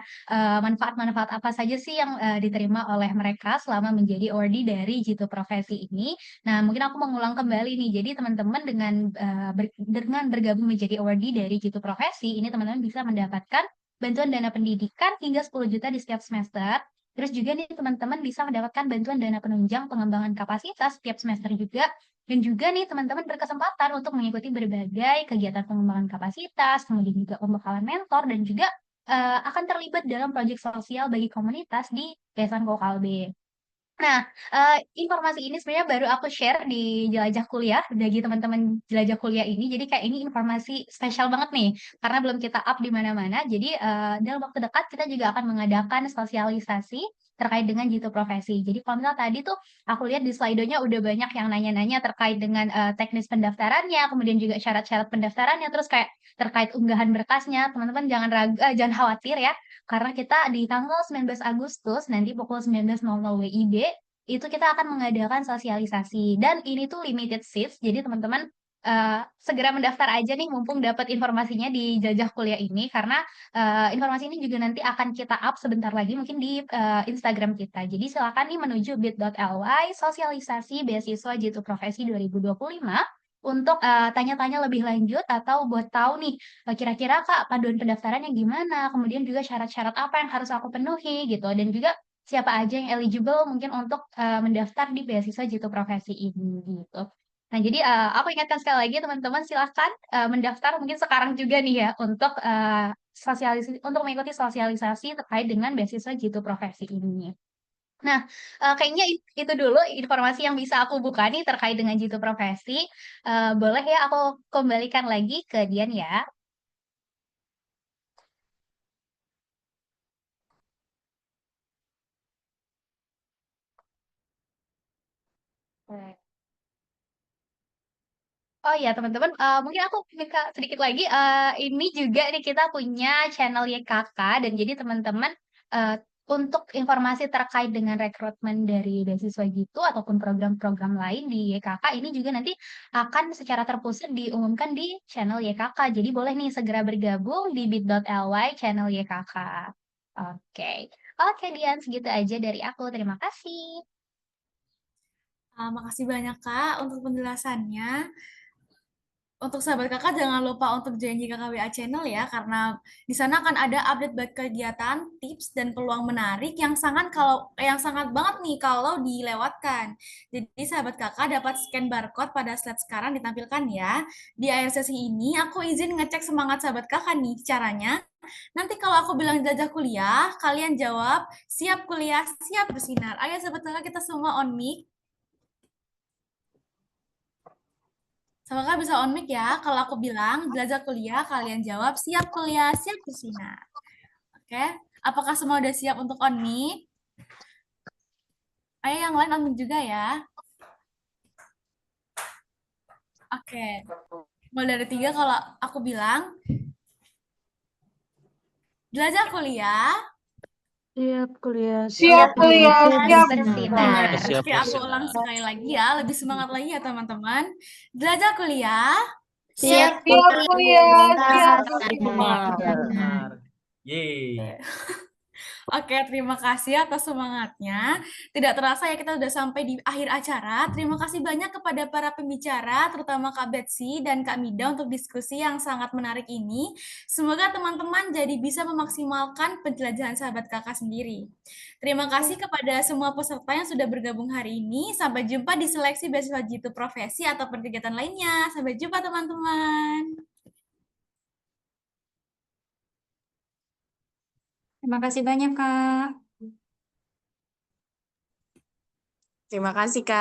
manfaat-manfaat apa saja sih yang, diterima oleh mereka selama menjadi ORD dari Jitu Profesi ini. Nah, mungkin aku mengulang kembali nih. Jadi teman-teman dengan bergabung menjadi ORD dari Jitu Profesi, ini teman-teman bisa mendapatkan bantuan dana pendidikan hingga 10 juta di setiap semester. Terus juga nih teman-teman bisa mendapatkan bantuan dana penunjang pengembangan kapasitas setiap semester juga dan juga nih teman-teman berkesempatan untuk mengikuti berbagai kegiatan pengembangan kapasitas, kemudian juga pembekalan mentor, dan juga akan terlibat dalam proyek sosial bagi komunitas di Yayasan Kokalbe. Nah, informasi ini sebenarnya baru aku share di jelajah kuliah, bagi teman-teman jelajah kuliah ini. Jadi kayak ini informasi spesial banget nih, karena belum kita up di mana-mana. Jadi dalam waktu dekat kita juga akan mengadakan sosialisasi terkait dengan jitu profesi. Jadi kalau misalnya tadi tuh aku lihat di slide-nya udah banyak yang nanya-nanya terkait dengan teknis pendaftarannya, kemudian juga syarat-syarat pendaftarannya, terus kayak terkait unggahan berkasnya. Teman-teman jangan ragu, jangan khawatir ya, karena kita di tanggal 19 Agustus nanti pukul 19.00 WIB itu kita akan mengadakan sosialisasi dan ini tuh limited seats. Jadi teman-teman segera mendaftar aja nih mumpung dapat informasinya di jajah kuliah ini karena informasi ini juga nanti akan kita up sebentar lagi mungkin di Instagram kita. Jadi silakan nih menuju bit.ly sosialisasi beasiswa Jitu Profesi 2025 untuk tanya-tanya lebih lanjut atau buat tahu nih kira-kira Kak panduan pendaftarannya gimana, kemudian juga syarat-syarat apa yang harus aku penuhi gitu, dan juga siapa aja yang eligible mungkin untuk mendaftar di beasiswa Jitu Profesi ini gitu. Nah, jadi aku ingatkan sekali lagi teman-teman silahkan mendaftar mungkin sekarang juga nih ya untuk sosialisasi untuk mengikuti sosialisasi terkait dengan beasiswa Jitu Profesi ini. Nah, kayaknya itu dulu informasi yang bisa aku buka nih terkait dengan Jitu Profesi. Boleh ya aku kembalikan lagi ke Dian ya. Oh iya teman-teman, mungkin aku minta sedikit lagi, ini juga nih kita punya channel YKK dan jadi teman-teman, untuk informasi terkait dengan rekrutmen dari beasiswa gitu ataupun program-program lain di YKK ini juga nanti akan secara terpusat diumumkan di channel YKK. Jadi boleh nih segera bergabung di bit.ly channel YKK. Oke. Oke Dian, segitu aja dari aku. Terima kasih. Makasih banyak Kak untuk penjelasannya. Untuk sahabat kakak jangan lupa untuk join JKKWA channel ya, karena di sana akan ada update baik kegiatan, tips, dan peluang menarik yang sangat banget nih kalau dilewatkan. Jadi sahabat kakak dapat scan barcode pada slide sekarang ditampilkan ya. Di akhir sesi ini aku izin ngecek semangat sahabat kakak nih. Caranya, nanti kalau aku bilang jajah kuliah, kalian jawab siap kuliah, siap bersinar. Ayo sahabat kakak kita semua on mic. Semoga bisa on mic ya. Kalau aku bilang belajar kuliah, kalian jawab siap kuliah, siap bersinar. Oke, apakah semua udah siap untuk on mic? Ayo yang lain on mic juga ya. Oke, mulai dari 3 kalau aku bilang Jelajah kuliah. Siap kuliah, Siap kuliah, siap Benar. bersinar. Oke, aku ulang sekali lagi ya, lebih semangat lagi ya teman-teman. Jelajah kuliah. Siap kuliah, siap Benar. Yeay. Oke, terima kasih atas semangatnya. Tidak terasa ya kita sudah sampai di akhir acara. Terima kasih banyak kepada para pembicara, terutama Kak Betsy dan Kak Mida untuk diskusi yang sangat menarik ini. Semoga teman-teman jadi bisa memaksimalkan penjelajahan sahabat kakak sendiri. Terima kasih kepada semua peserta yang sudah bergabung hari ini. Sampai jumpa di seleksi beasiswa Jitu Profesi atau kegiatan lainnya. Sampai jumpa teman-teman. Terima kasih banyak, Kak. Terima kasih, Kak.